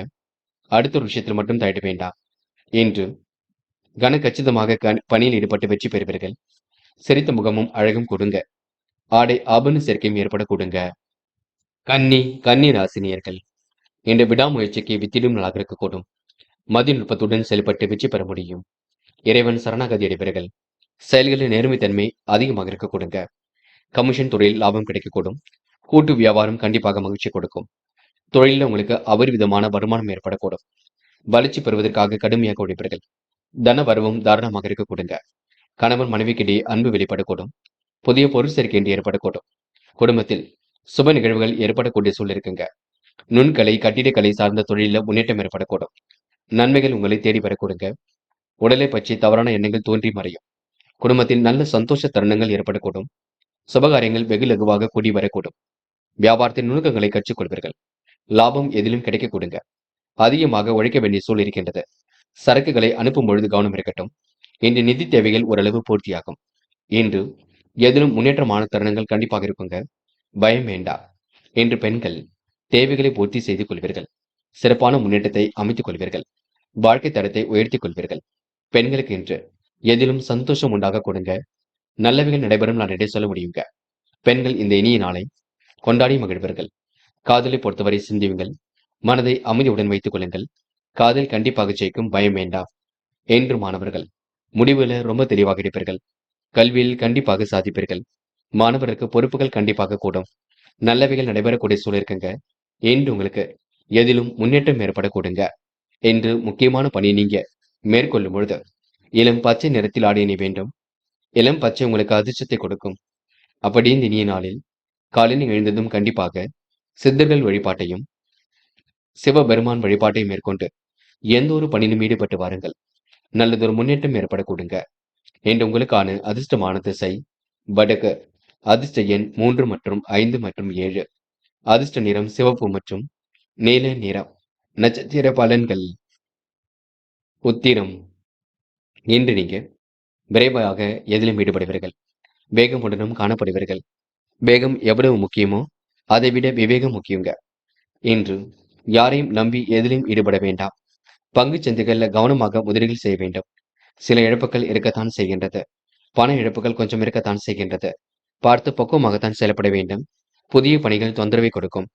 அடுத்த ஒரு விஷயத்தில் மட்டும் தலையிட வேண்டாம். இன்று கனகச்சிதமாக பணியில் ஈடுபட்டு வெற்றி பெறுவீர்கள். சிரித்த முகமும் அழகும் கொடுங்க. ஆடை ஆபரண சேர்க்கையும் ஏற்படக்கூடுங்க. கன்னி ராசினியர்கள் இன்று விடாமுயற்சிக்கு வித்திடும் நாளாக இருக்கக்கூடும். மதிநுட்பத்துடன் செயல்பட்டு வெற்றி பெற முடியும். இறைவன் சரணாகதி அடைவீர்கள். செயல்களின் நேர்மைத்தன்மை அதிகமாக இருக்கக்கூடுங்க. கமிஷன் துறையில் லாபம் கிடைக்கக்கூடும். கூட்டு வியாபாரம் கண்டிப்பாக மகிழ்ச்சி கொடுக்கும். தொழிலில் உங்களுக்கு அபரிவிதமான வருமானம் ஏற்படக்கூடும். வளர்ச்சி பெறுவதற்காக கடுமையாக உழைப்பீர்கள். தன வரவும் தாராளமாக இருக்கக்கூடுங்க. கணவன் மனைவிக்கிடையே அன்பு வெளிப்படக்கூடும். புதிய பொருள் சேர்க்கை என்று ஏற்படக்கூடும். குடும்பத்தில் சுப நிகழ்வுகள் ஏற்படக்கூடிய சூழல் இருக்குங்க. நுண்கலை கட்டிடக்கலை சார்ந்த தொழிலில் முன்னேற்றம் ஏற்படக்கூடும். நன்மைகள் உங்களை தேடி வரக்கூடுங்க. உடலை பற்றி தவறான எண்ணங்கள் தோன்றி மறையும். குடும்பத்தில் நல்ல சந்தோஷ தருணங்கள் ஏற்படக்கூடும். சுபகாரியங்கள் வெகு லகுவாக கூடி வரக்கூடும். வியாபாரத்தின் நுணுக்கங்களை கற்றுக்கொள்வீர்கள். லாபம் எதிலும் கிடைக்கக்கூடுங்க. அதிகமாக உழைக்க வேண்டிய சூழல் இருக்கின்றது. சரக்குகளை அனுப்பும் பொழுது கவனம் இருக்கட்டும். இன்று நிதி தேவைகள் ஓரளவு பூர்த்தியாகும். இன்று எதிலும் முன்னேற்றமான தருணங்கள் கண்டிப்பாக இருக்குங்க. பயம் வேண்டா. இன்று பெண்கள் தேவைகளை பூர்த்தி செய்து கொள்வீர்கள். சிறப்பான முன்னேற்றத்தை அமைத்துக் கொள்வீர்கள். வாழ்க்கை தரத்தை உயர்த்திக் கொள்வீர்கள். பெண்களுக்கு இன்று எதிலும் சந்தோஷம் உண்டாக கொடுங்க. நல்லவைகள் நடைபெறும் நான் இடையே சொல்ல முடியுங்க. பெண்கள் இந்த இனிய நாளை கொண்டாடி மகிழ்வீர்கள். காதலை பொறுத்தவரை சிந்தியுங்கள். மனதை அமைதியுடன் வைத்துக் கொள்ளுங்கள். காதல் கண்டிப்பாக ஜெயிக்கும். பயம் வேண்டாம். என்று மாணவர்கள் முடிவுல ரொம்ப தெளிவாக இருப்பீர்கள். கல்வியில் கண்டிப்பாக சாதிப்பீர்கள். மாணவருக்கு பொறுப்புகள் கண்டிப்பாக கூடும். நல்லவைகள் நடைபெறக்கூடிய சூழல் இருக்குங்க. என்று உங்களுக்கு எதிலும் முன்னேற்றம் ஏற்படக்கூடுங்க. என்று முக்கியமான பணி நீங்க மேற்கொள்ளும் பொழுது இளம் பச்சை நிறத்தில் ஆடை அணி வேண்டும். இளம் பச்சை உங்களுக்கு அதிர்ஷ்டத்தை கொடுக்கும். அப்படி இந்த இனிய நாளில் காலையில் எழுந்ததும் கண்டிப்பாக சித்தர்கள் வழிபாட்டையும் சிவபெருமான் வழிபாட்டையும் மேற்கொண்டு எந்த ஒரு பணியிலும் ஈடுபட்டு வாருங்கள். நல்லதொரு முன்னேற்றம் ஏற்படக்கூடுங்க. என்று உங்களுக்கான அதிர்ஷ்டமான திசை வடக்கு. அதிர்ஷ்ட எண் 3 மற்றும் 5 மற்றும் 7. அதிர்ஷ்ட நிறம் சிவப்பு மற்றும் நீல நிறம். நட்சத்திர பலன்கள். உத்திரம். இன்று நீங்க விரைவாக எதிலும் ஈடுபடுவீர்கள். வேகமுடனும் காணப்படுவீர்கள். வேகம் எவ்வளவு முக்கியமோ அதைவிட விவேகம் முக்கியங்க. இன்று யாரையும் நம்பி எதிலும் ஈடுபட வேண்டாம். பங்கு சந்தைகள்ல கவனமாக முதலீடு செய்ய வேண்டும். சில இழப்புகள் இருக்கத்தான் செய்கின்றது. பண இழப்புகள் கொஞ்சம் இருக்கத்தான் செய்கின்றது. பார்த்து பக்குவமாகத்தான் செயல்பட வேண்டும். புதிய பணிகள் தொந்தரவை கொடுக்கும்.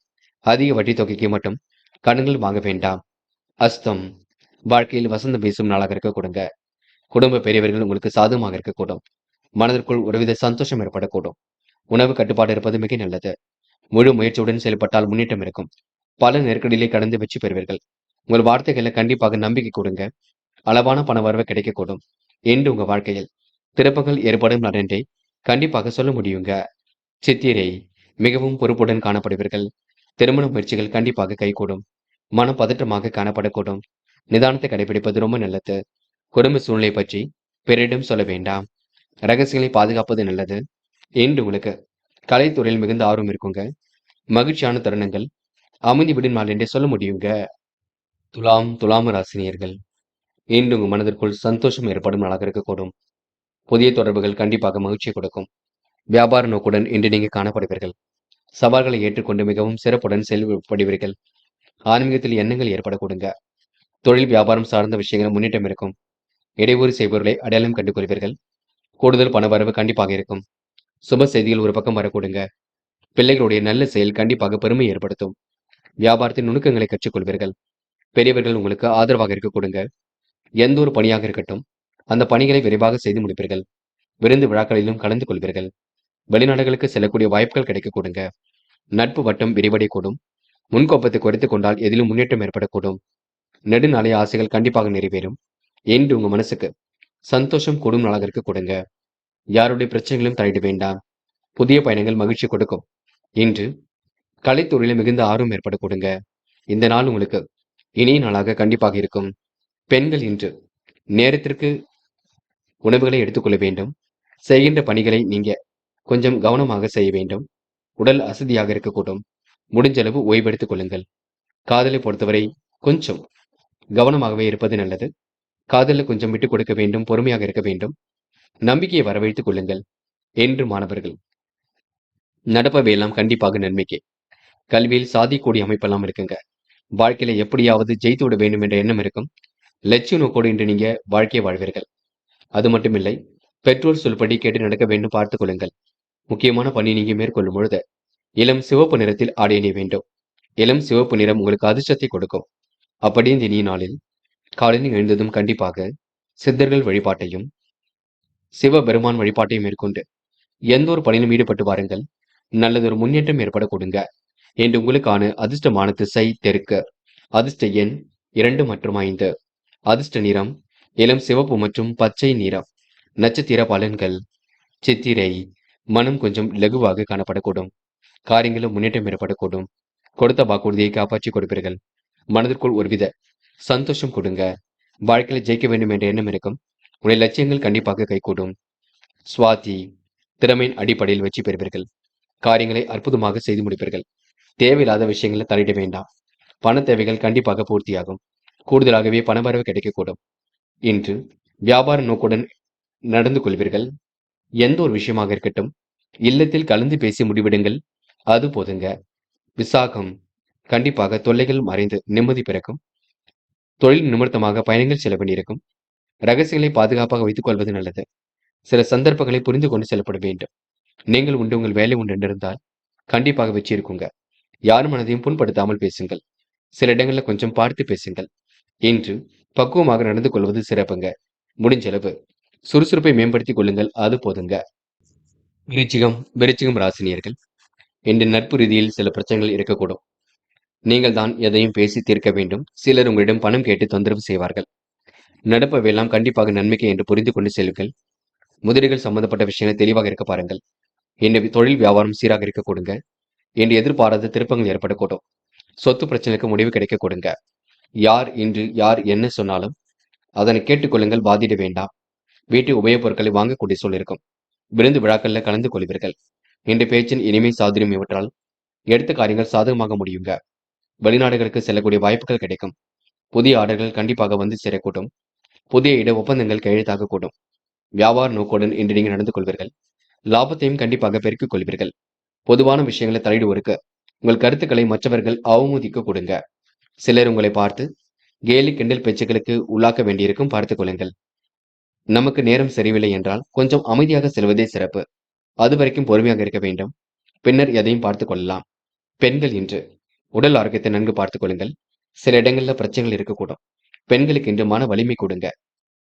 அதிக வட்டி தொகைக்கு மட்டும் கடன்கள் வாங்க வேண்டாம். அஸ்தம். வாழ்க்கையில் வசந்தம் வீசும் நாளாக இருக்க கொடுங்க. குடும்ப பெரியவர்கள் உங்களுக்கு சாதகமாக இருக்கக்கூடும். மனதிற்குள் ஒருவித சந்தோஷம் ஏற்படக்கூடும். உணவு கட்டுப்பாடு இருப்பது மிக நல்லது. முழு முயற்சியுடன் செயல்பட்டால் முன்னேற்றம் இருக்கும். பல நெருக்கடியிலே கடந்து வெற்றி பெறுவீர்கள். உங்கள் வார்த்தைகளை கண்டிப்பாக நம்பிக்கை கொடுங்க. அளவான பண வரவு கிடைக்கக்கூடும். என்று உங்க வாழ்க்கையில் திருப்பங்கள் ஏற்படும் நடன்றே கண்டிப்பாக சொல்ல முடியுங்க. சித்திரை. மிகவும் பொறுப்புடன் காணப்படுவீர்கள். திருமண முயற்சிகள் கண்டிப்பாக கைகூடும். மனம் பதற்றமாக காணப்படக்கூடும். நிதானத்தை கடைபிடிப்பது ரொம்ப நல்லது. குடும்ப சூழ்நிலை பற்றி பிறரிடம் சொல்ல வேண்டாம். ரகசியங்களை பாதுகாப்பது நல்லது. என்று உங்களுக்கு கலைத்துறையில் மிகுந்த ஆர்வம் இருக்குங்க. மகிழ்ச்சியான தருணங்கள் அமைதி விடும் நாள் என்றே சொல்ல முடியுங்க. துலாம் ராசினியர்கள் இன்று உங்க மனதிற்குள் சந்தோஷம் ஏற்படும் நாளாக இருக்கக்கூடும். புதிய தொடர்புகள் கண்டிப்பாக மகிழ்ச்சியை கொடுக்கும். வியாபார நோக்குடன் இன்று நீங்க காணப்படுவீர்கள். சவால்களை ஏற்றுக்கொண்டு மிகவும் சிறப்புடன் செயல்படுவீர்கள். ஆன்மீகத்தில் எண்ணங்கள் ஏற்படக்கூடுங்க. தொழில் வியாபாரம் சார்ந்த விஷயங்கள் முன்னேற்றம் இருக்கும். இடையூறு செய்பவர்களை அடையாளம் கண்டு கொள்வீர்கள். கூடுதல் பணவரவு கண்டிப்பாக இருக்கும். சுப செய்திகள் ஒரு பக்கம் வரக்கூடுங்க. பிள்ளைகளுடைய நல்ல செயல் கண்டிப்பாக பெருமை ஏற்படுத்தும். வியாபாரத்தின் நுணுக்கங்களை கற்றுக்கொள்வீர்கள். பெரியவர்கள் உங்களுக்கு ஆதரவாக இருக்க கொடுங்க. எந்த ஒரு பணியாக இருக்கட்டும், அந்த பணிகளை விரைவாக செய்து முடிப்பீர்கள். விருந்து விழாக்களிலும் கலந்து கொள்வீர்கள். வெளிநாடுகளுக்கு செல்லக்கூடிய வாய்ப்புகள் கிடைக்க கொடுங்க. நட்பு வட்டம் விரிவடையக்கூடும். முன்கோப்பத்தை குறைத்துக் கொண்டால் எதிலும் முன்னேற்றம் ஏற்படக்கூடும். நெடுநாளைய ஆசைகள் கண்டிப்பாக நிறைவேறும். என்று உங்க மனசுக்கு சந்தோஷம் கூடும் நாளாக இருக்க கொடுங்க. யாருடைய பிரச்சனைகளும் தலையிட வேண்டாம். புதிய பயணங்கள் மகிழ்ச்சி கொடுக்கும். இன்று கலைத்துறையில் மிகுந்த ஆர்வம் ஏற்பட கொடுங்க. இந்த நாள் உங்களுக்கு இனிய நாளாக கண்டிப்பாக இருக்கும். பெண்கள் இன்று நேரத்திற்கு உணவுகளை எடுத்துக்கொள்ள வேண்டும். செய்கின்ற பணிகளை நீங்க கொஞ்சம் கவனமாக செய்ய வேண்டும். உடல் அசதியாக இருக்கக்கூடும். முடிஞ்சளவு ஓய்வெடுத்துக் கொள்ளுங்கள். காதலை பொறுத்தவரை கொஞ்சம் கவனமாகவே இருப்பது நல்லது. காதலில் கொஞ்சம் விட்டுக் கொடுக்க வேண்டும். பொறுமையாக இருக்க வேண்டும். நம்பிக்கையை வரவழைத்துக் கொள்ளுங்கள். என்று மாணவர்கள் நடப்பவையெல்லாம் கண்டிப்பாக நன்மைக்கே. கல்வியில் சாதிக்கூடிய அமைப்பெல்லாம் இருக்குங்க. வாழ்க்கையில எப்படியாவது ஜெயித்து விட வேண்டும் என்ற எண்ணம் இருக்கும். லட்சிய நோக்கோடு இன்று நீங்க வாழ்க்கையை வாழ்வீர்கள். அது மட்டுமில்லை, பெற்றோர் சொல்படி கேட்டு நடக்க வேண்டும். பார்த்துக் கொள்ளுங்கள். முக்கியமான பணி நீங்க மேற்கொள்ளும் பொழுது இளம் சிவப்பு நிறத்தில் ஆடை அணிய வேண்டும். இளம் சிவப்பு நிறம் உங்களுக்கு அதிர்ஷ்டத்தை கொடுக்கும். அப்படி இந்த இனிய நாளில் காலையில் எழுந்ததும் கண்டிப்பாக சித்தர்கள் வழிபாட்டையும் சிவபெருமான் வழிபாட்டையும் மேற்கொண்டு எந்த ஒரு பணியிலும் ஈடுபட்டு வாருங்கள். நல்லதொரு முன்னேற்றம் ஏற்பட கொடுங்க. என்று உங்களுக்கான அதிர்ஷ்டமான திசை தெற்கு. அதிர்ஷ்ட எண் 2 மற்றும் 5. அதிர்ஷ்ட நிறம் இளம் சிவப்பு மற்றும் பச்சை நிறம். நட்சத்திர பலன்கள் சித்திரை. மனம் கொஞ்சம் லகுவாக காணப்படக்கூடும். காரியங்களும் முன்னேற்றம் ஏற்படக்கூடும். கொடுத்த வாக்குறுதியை காப்பாற்றி கொடுப்பீர்கள். மனதிற்குள் ஒருவித சந்தோஷம் கொடுங்க. வாழ்க்கையில் ஜெயிக்க வேண்டும் என்ற எண்ணம் இருக்கும். உடைய லட்சியங்கள் கண்டிப்பாக கைகூடும். சுவாதி. திறமையின் அடிப்படையில் வெற்றி பெறுவீர்கள். காரியங்களை அற்புதமாக செய்து முடிப்பீர்கள். தேவையில்லாத விஷயங்களை தலையிட வேண்டாம். பண தேவைகள் கண்டிப்பாக பூர்த்தியாகும். கூடுதலாகவே பணவரவு கிடைக்கக்கூடும். இன்று வியாபார நோக்குடன் நடந்து கொள்வீர்கள். எந்த ஒரு விஷயமாக இருக்கட்டும், இல்லத்தில் கலந்து பேசி முடிவிடுங்கள். அது போதுங்க. விசாகம். கண்டிப்பாக தொல்லைகள் மறைந்து நிம்மதி பிறக்கும். தொழில் நிமித்தமாக பயணங்கள் செல்ல வேண்டியிருக்கும். ரகசியங்களை பாதுகாப்பாக வைத்துக் கொள்வது நல்லது. சில சந்தர்ப்பங்களை புரிந்து கொண்டு செல்லப்பட வேண்டும். நீங்கள் உண்டு உங்கள் வேலை உண்டு என்றிருந்தால் கண்டிப்பாக வெற்றி இருக்குங்க. யார் மனதையும் புண்படுத்தாமல் பேசுங்கள். சில இடங்களில் கொஞ்சம் பார்த்து பேசுங்கள். இன்று பக்குவமாக நடந்து கொள்வது சிறப்புங்க. முடிஞ்சளவு சுறுசுறுப்பை மேம்படுத்திக் கொள்ளுங்கள். அது போதுங்க. விருச்சிகம் ராசினியர்கள் இன்று நட்பு ரீதியில் சில பிரச்சனைகள் இருக்கக்கூடும். நீங்கள் தான் எதையும் பேசி தீர்க்க வேண்டும். சிலர் உங்களிடம் பணம் கேட்டு தொந்தரவு செய்வார்கள். நடப்பவையெல்லாம் கண்டிப்பாக நன்மைக்கு என்று புரிந்து கொண்டு செல்லுங்கள். முதலீடுகள் சம்பந்தப்பட்ட விஷயங்களை தெளிவாக இருக்க பாருங்கள். இன்று தொழில் வியாபாரம் சீராக இருக்க கொடுங்க. இன்று எதிர்பாராத திருப்பங்கள் ஏற்படக்கூடும். சொத்து பிரச்சனைக்கு முடிவு கிடைக்க கொடுங்க. யார் என்ன சொன்னாலும் அதனை கேட்டுக்கொள்ளுங்கள். பாதிட வேண்டாம். வீட்டு உபயோகப் பொருட்களை வாங்கக்கூடிய சூழல் இருக்கும். விருந்து விழாக்களில் கலந்து கொள்வீர்கள். இன்று பேச்சின் இனிமை சாதுரியம் இவற்றால் எடுத்த காரியங்கள் சாதகமாக முடியுங்க. வெளிநாடுகளுக்கு செல்லக்கூடிய வாய்ப்புகள் கிடைக்கும். புதிய ஆர்டர்கள் கண்டிப்பாக வந்து சேரக்கூடும். புதிய இட ஒப்பந்தங்கள் கையெழுத்தாகக்கூடும். வியாபார நோக்குடன் இன்று நீங்கள் நடந்து கொள்வீர்கள். லாபத்தையும் கண்டிப்பாக பெருக்கிக் கொள்வீர்கள். பொதுவான விஷயங்களை தலையிடுவோருக்கு உங்கள் கருத்துக்களை மற்றவர்கள் அவமதிக்க கொடுங்க. சிலர் உங்களை பார்த்து கேலி கிண்டல் பேச்சுக்களுக்கு உள்ளாக்க வேண்டியிருக்கும். பார்த்துக் கொள்ளுங்கள். நமக்கு நேரம் சரியில்லை என்றால் கொஞ்சம் அமைதியாக செல்வதே சிறப்பு. அது வரைக்கும் பொறுமையாக இருக்க வேண்டும். பின்னர் எதையும் பார்த்துக் கொள்ளலாம். பெண்கள் இன்று உடல் ஆரோக்கியத்தை நன்கு பார்த்துக் கொள்ளுங்கள். சில இடங்கள்ல பிரச்சனைகள் இருக்கக்கூடும். பெண்களுக்கு இன்று மன வலிமை கொடுங்க.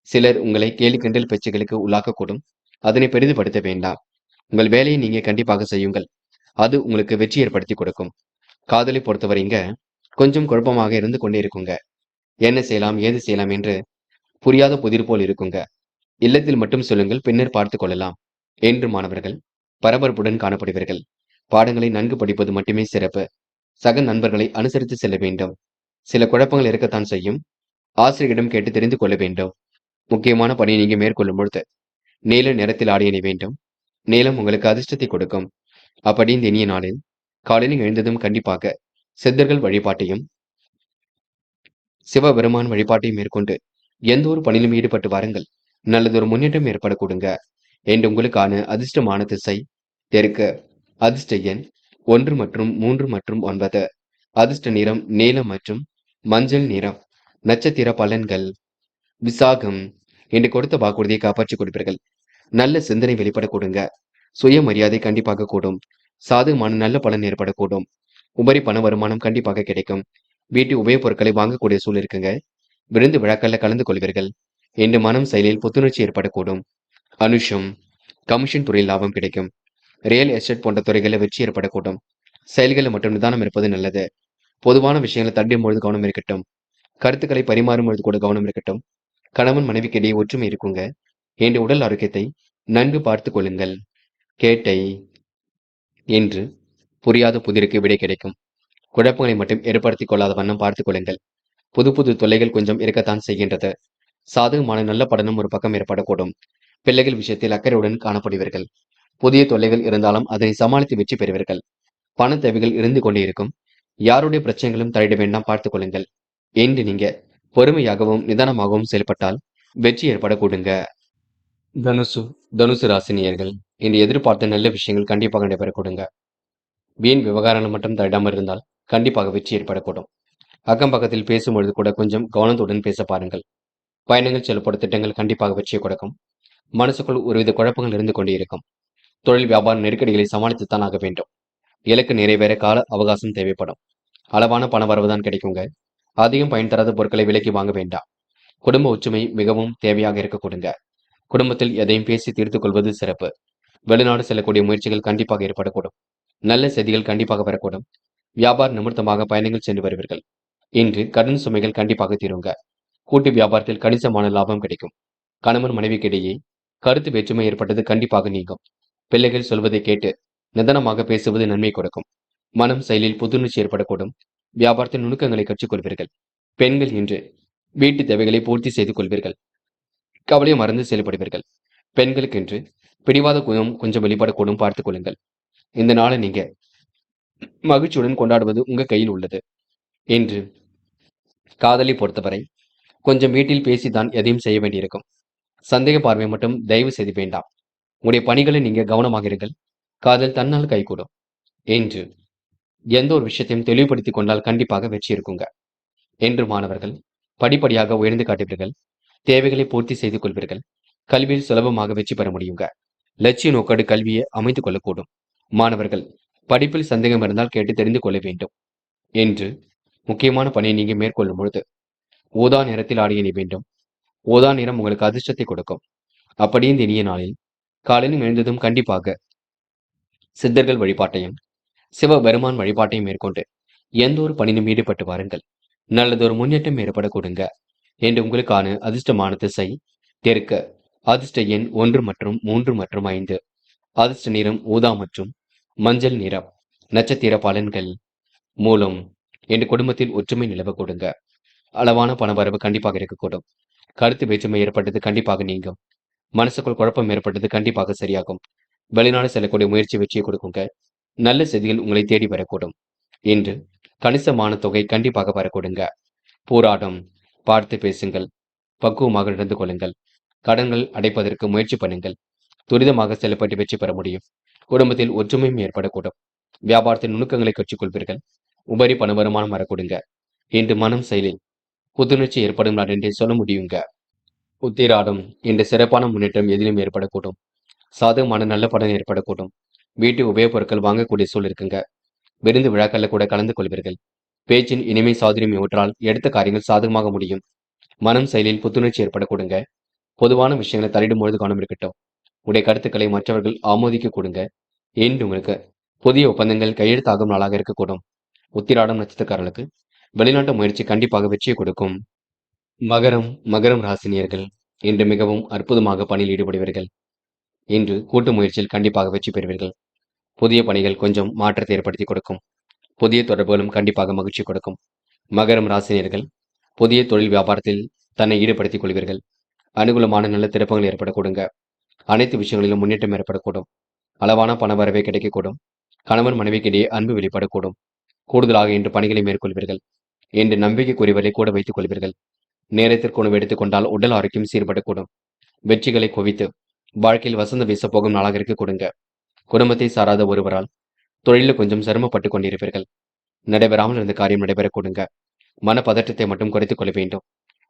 சிலர் உங்களை கேலி கிண்டல் பேச்சுகளுக்கு உள்ளாக்கக்கூடும். அதனை பெரிதுபடுத்த வேண்டாம். உங்கள் வேலையை நீங்க கண்டிப்பாக செய்யுங்கள். அது உங்களுக்கு வெற்றி ஏற்படுத்தி கொடுக்கும். காதலை பொறுத்தவரைங்க கொஞ்சம் குழப்பமாக இருந்து கொண்டே இருக்குங்க. என்ன செய்யலாம் ஏது செய்யலாம் என்று புரியாத புதிர் போல் இருக்குங்க. இல்லத்தில் மட்டும் சொல்லுங்கள். பின்னர் பார்த்துக் கொள்ளலாம். என்று மாணவர்கள் பரபரப்புடன் காணப்படுவீர்கள். பாடங்களை நன்கு படிப்பது மட்டுமே சிறப்பு. சக நண்பர்களை அனுசரித்து செல்ல வேண்டும். சில குழப்பங்கள் இருக்கத்தான் செய்யும். ஆசிரியரிடம் கேட்டு தெரிந்து கொள்ள வேண்டும். முக்கியமான பணியை நீங்க மேற்கொள்ளும் பொழுது நீல நிறத்தில் ஆடை அணிய வேண்டும். நீலம் உங்களுக்கு அதிர்ஷ்டத்தை கொடுக்கும். அப்படி இந்த இனிய நாளில் காலையில் எழுந்ததும் கண்டிப்பாக சித்தர்கள் வழிபாட்டையும் சிவபெருமான் வழிபாட்டையும் மேற்கொண்டு எந்த ஒரு பணியிலும் ஈடுபட்டு வாருங்கள். நல்லதொரு முன்னேற்றம் ஏற்பட கொடுங்க. இன்று உங்களுக்கான அதிர்ஷ்டமான திசை தெற்கு. அதிர்ஷ்ட எண் 1 மற்றும் 3 மற்றும் 9. அதிர்ஷ்ட நிறம் நீலம் மற்றும் மஞ்சள் நிறம். நட்சத்திர பலன்கள். விசாகம். இன்று கொடுத்த வாக்குறுதியை காப்பாற்றிக் கொடுப்பீர்கள். நல்ல சிந்தனை வெளிப்பட கொடுங்க. சுயமரியாதை கண்டிப்பாக கூடும். சாதகமான நல்ல பலன் ஏற்படக்கூடும். உபரி பண வருமானம் கண்டிப்பாக கிடைக்கும். வீட்டு உபயோகப் பொருட்களை வாங்கக்கூடிய சூழல் இருக்குங்க. விருந்து விழாக்கள்ல கலந்து கொள்வீர்கள். இன்று மனம் செயலில் புத்துணர்ச்சி ஏற்படக்கூடும். அனுஷம். கமிஷன் துறையில் லாபம் கிடைக்கும். ரியல் எஸ்டேட் போன்ற துறைகளில் வெற்றி ஏற்படக்கூடும். செயல்களில் மட்டும் நிதானம் இருப்பது நல்லது. பொதுவான விஷயங்களை தள்ளும் பொழுது கவனம் இருக்கட்டும். கருத்துக்களை பரிமாறும் பொழுது கூட கவனம் இருக்கட்டும். கணவன் மனைவிக்கு இடையே ஒற்றுமை இருக்குங்க. இன்று உடல் ஆரோக்கியத்தை நன்கு பார்த்துக் கொள்ளுங்கள். கேட்டை. என்று புரியாத புதிருக்கு விடை கிடைக்கும். குழப்பங்களை மட்டும் ஏற்படுத்திக் கொள்ளாத வண்ணம் பார்த்துக் கொள்ளுங்கள். புது புது தொல்லைகள் கொஞ்சம் இருக்கத்தான் செய்கின்றது. சாதகமான நல்ல படனும் ஒரு பக்கம் ஏற்படக்கூடும். பிள்ளைகள் விஷயத்தில் அக்கறையுடன் காணப்படுவீர்கள். புதிய தொல்லைகள் இருந்தாலும் அதனை சமாளித்து வெற்றி பெறுவீர்கள். பண தேவைகள் இருந்து கொண்டே இருக்கும். யாருடைய பிரச்சனைகளும் தலையிட வேண்டாம், பார்த்துக் கொள்ளுங்கள். என்று நீங்க பொறுமையாகவும் நிதானமாகவும் செயல்பட்டால் வெற்றி ஏற்படக்கூடுங்க. தனுசு. தனுசு ராசினியர்கள் இன்று எதிர்பார்த்த நல்ல விஷயங்கள் கண்டிப்பாக நடைபெறக்கூடுங்க. வீண் விவகாரங்கள் மட்டும் தலையிடாமல் இருந்தால் கண்டிப்பாக வெற்றி ஏற்படக்கூடும். அக்கம் பக்கத்தில் பேசும்பொழுது கூட கொஞ்சம் கவனத்துடன் பேச பாருங்கள். பயணங்கள் செல்லப்படும் திட்டங்கள் கண்டிப்பாக வெற்றியை கொடுக்கும். மனசுக்குள் ஒருவித குழப்பங்கள் இருந்து கொண்டே இருக்கும். தொழில் வியாபார நெருக்கடிகளை சமாளித்துத்தான் ஆக வேண்டும். இலக்கு நிறைவேற கால அவகாசம் தேவைப்படும். அளவான பண வரவுதான் கிடைக்குங்க. அதிகம் பயன் தராத பொருட்களை விலைக்கு வாங்க வேண்டாம். குடும்ப ஒற்றுமை மிகவும் தேவையாக இருக்க கொடுங்க. குடும்பத்தில் எதையும் பேசி தீர்த்துக் கொள்வது சிறப்பு. வெளிநாடு செல்லக்கூடிய முயற்சிகள் கண்டிப்பாக ஏற்படக்கூடும். நல்ல செய்திகள் கண்டிப்பாக வரக்கூடும். வியாபார நிமித்தமாக பயணங்கள் சென்று வருவீர்கள். இன்று கடன் சுமைகள் கண்டிப்பாக தீருங்க. கூட்டு வியாபாரத்தில் கணிசமான லாபம் கிடைக்கும். கணவன் மனைவிக்கிடையே கருத்து வேற்றுமை ஏற்பட்டது கண்டிப்பாக நீங்கும். பிள்ளைகள் சொல்வதை கேட்டு நிதானமாக பேசுவது நன்மை கொடுக்கும். மனம் செயலில் புத்துணர்ச்சி ஏற்படக்கூடும். வியாபாரத்தின் நுணுக்கங்களை கற்றுக்கொள்வீர்கள். பெண்கள் இன்று வீட்டு தேவைகளை பூர்த்தி செய்து கொள்வீர்கள். கவலையை மறந்து செயல்படுவீர்கள். பெண்களுக்கு இன்று பிடிவாத குணம் கொஞ்சம் வெளிப்படக்கூடும், பார்த்துக் கொள்ளுங்கள். இந்த நாளை நீங்க மகிழ்ச்சியுடன் கொண்டாடுவது உங்க கையில் உள்ளது. என்று காதலை பொறுத்தவரை கொஞ்சம் வீட்டில் பேசிதான் எதையும் செய்ய வேண்டியிருக்கும். சந்தேக பார்வை மட்டும் தயவு செய்து வேண்டாம். உங்களுடைய பணிகளை நீங்க கவனமாக இருங்கள். காதல் தன்னால் கைகூடும். என்று எந்த ஒரு விஷயத்தையும் தெளிவுபடுத்திக் கொண்டால் கண்டிப்பாக வெற்றி இருக்குங்க. என்று மாணவர்கள் படிப்படியாக உயர்ந்து காட்டுவீர்கள். தேவைகளை பூர்த்தி செய்து கொள்வீர்கள். கல்வியில் சுலபமாக வெற்றி பெற முடியுங்க. லட்சிய நோக்கோடு கல்வியை அமைத்துக் கொள்ளக்கூடும். மாணவர்கள் படிப்பில் சந்தேகம் இருந்தால் கேட்டு தெரிந்து கொள்ள வேண்டும். என்று முக்கியமான பணியை நீங்க மேற்கொள்ளும் பொழுது ஊதா நிறத்தில் ஆடை அணி வேண்டும். ஊதா நிறம் உங்களுக்கு அதிர்ஷ்டத்தை கொடுக்கும். அப்படி இந்த இனிய நாளில் காலையில் எழுந்ததும் கண்டிப்பாக சித்தர்கள் வழிபாட்டையும் சிவபெருமான் வழிபாட்டையும் மேற்கொண்டு எந்த ஒரு பணியிலும் ஈடுபட்டு வாருங்கள். நல்லதொரு முன்னேற்றம் ஏற்பட கொடுங்க. என்று உங்களுக்கான அதிர்ஷ்டமான திசை தெற்கு. அதிர்ஷ்ட எண் 1 மற்றும் 3 மற்றும் 5. அதிர்ஷ்ட நிறம் ஊதா மற்றும் மஞ்சள் நிறம். நட்சத்திர பலன்கள். மூலம். என்று குடும்பத்தில் ஒற்றுமை நிலவ கொடுங்க. அளவான பணவரவு கண்டிப்பாக இருக்கக்கூடும். கருத்து வேற்றுமை ஏற்பட்டது கண்டிப்பாக நீங்கும். மனசுக்குள் குழப்பம் ஏற்பட்டது கண்டிப்பாக சரியாகும். வெளிநாடு செல்லக்கூடிய முயற்சி வெற்றியை கொடுக்குங்க. நல்ல செய்திகள் உங்களை தேடி வரக்கூடும். இன்று கணிசமான தொகை கண்டிப்பாக வரக்கூடுங்க. போராட்டம். பார்த்து பேசுங்கள். பக்குவமாக நடந்து கொள்ளுங்கள். கடன்கள் அடைப்பதற்கு முயற்சி பண்ணுங்கள். துரிதமாக செயல்பட்டு வெற்றி பெற முடியும். குடும்பத்தில் ஒற்றுமையும் ஏற்படக்கூடும். வியாபாரத்தின் நுணுக்கங்களை கற்றுக்கொள்வீர்கள். உபரி பண வருமானம் வரக்கூடுங்க. இன்று மனம் செயலில் புத்துணர்ச்சி ஏற்படும் நாள் என்றே சொல்ல முடியுங்க. உத்திராடம். இன்று சிறப்பான முன்னேற்றம் எதிலும் ஏற்படக்கூடும். சாதகமான நல்ல பலன் ஏற்படக்கூடும். வீட்டு உபயோகப் பொருட்கள் வாங்கக்கூடிய சூழல் இருக்குங்க. விருந்து விழாக்கள்ல கூட கலந்து கொள்வீர்கள். பேச்சின் இனிமை சாதுரியம் இவற்றால் எடுத்த காரியங்கள் சாதகமாக முடியும். மனம் செயலில் புத்துணர்ச்சி ஏற்படக்கூடுங்க. பொதுவான விஷயங்களை தலையிடும் பொழுது கவனம் இருக்கட்டும். உடைய கருத்துக்களை மற்றவர்கள் ஆமோதிக்க கொடுங்க. என்று உங்களுக்கு புதிய ஒப்பந்தங்கள் கையெழுத்தாகும் நாளாக இருக்கக்கூடும். உத்திராடம் நட்சத்திரக்காரர்களுக்கு வெளிநாட்டு முயற்சி கண்டிப்பாக வெற்றியை கொடுக்கும். மகரம். மகரம் ராசினியர்கள் இன்று மிகவும் அற்புதமாக பணியில் ஈடுபடுவீர்கள். இன்று கூட்டு முயற்சியில் கண்டிப்பாக வெற்றி பெறுவீர்கள். புதிய பணிகள் கொஞ்சம் மாற்றத்தை ஏற்படுத்தி கொடுக்கும். புதிய தொடர்புகளும் கண்டிப்பாக மகிழ்ச்சி கொடுக்கும். மகரம் ராசினியர்கள் புதிய தொழில் வியாபாரத்தில் தன்னை ஈடுபடுத்திக் கொள்வீர்கள். அனுகூலமான நல்ல திருப்பங்கள் ஏற்படக்கூடுங்க. அனைத்து விஷயங்களிலும் முன்னேற்றம் ஏற்படக்கூடும். அளவான பண வரவே கிடைக்கக்கூடும். கணவன் மனைவிக்கிடையே அன்பு வெளிப்படக்கூடும். கூடுதலாக இன்று பணிகளை மேற்கொள்வீர்கள். இன்று நம்பிக்கைக்குரியவர்களை கூட வைத்துக் கொள்வீர்கள். நேரத்திற்கு உணவு எடுத்துக் கொண்டால் உடல் ஆரோக்கியம் சீர்படக்கூடும். வெற்றிகளை குவித்து வாழ்க்கையில் வசந்தம் வீச போகும் நாளாக இருக்க கொடுங்க. குடும்பத்தை சாராத ஒருவரால் தொழிலில் கொஞ்சம் சிரமப்பட்டு கொண்டிருப்பீர்கள். நடைபெறாமல் இருந்த காரியம் நடைபெற கொடுங்க. மன பதற்றத்தை மட்டும் குறைத்துக் கொள்ள வேண்டும்.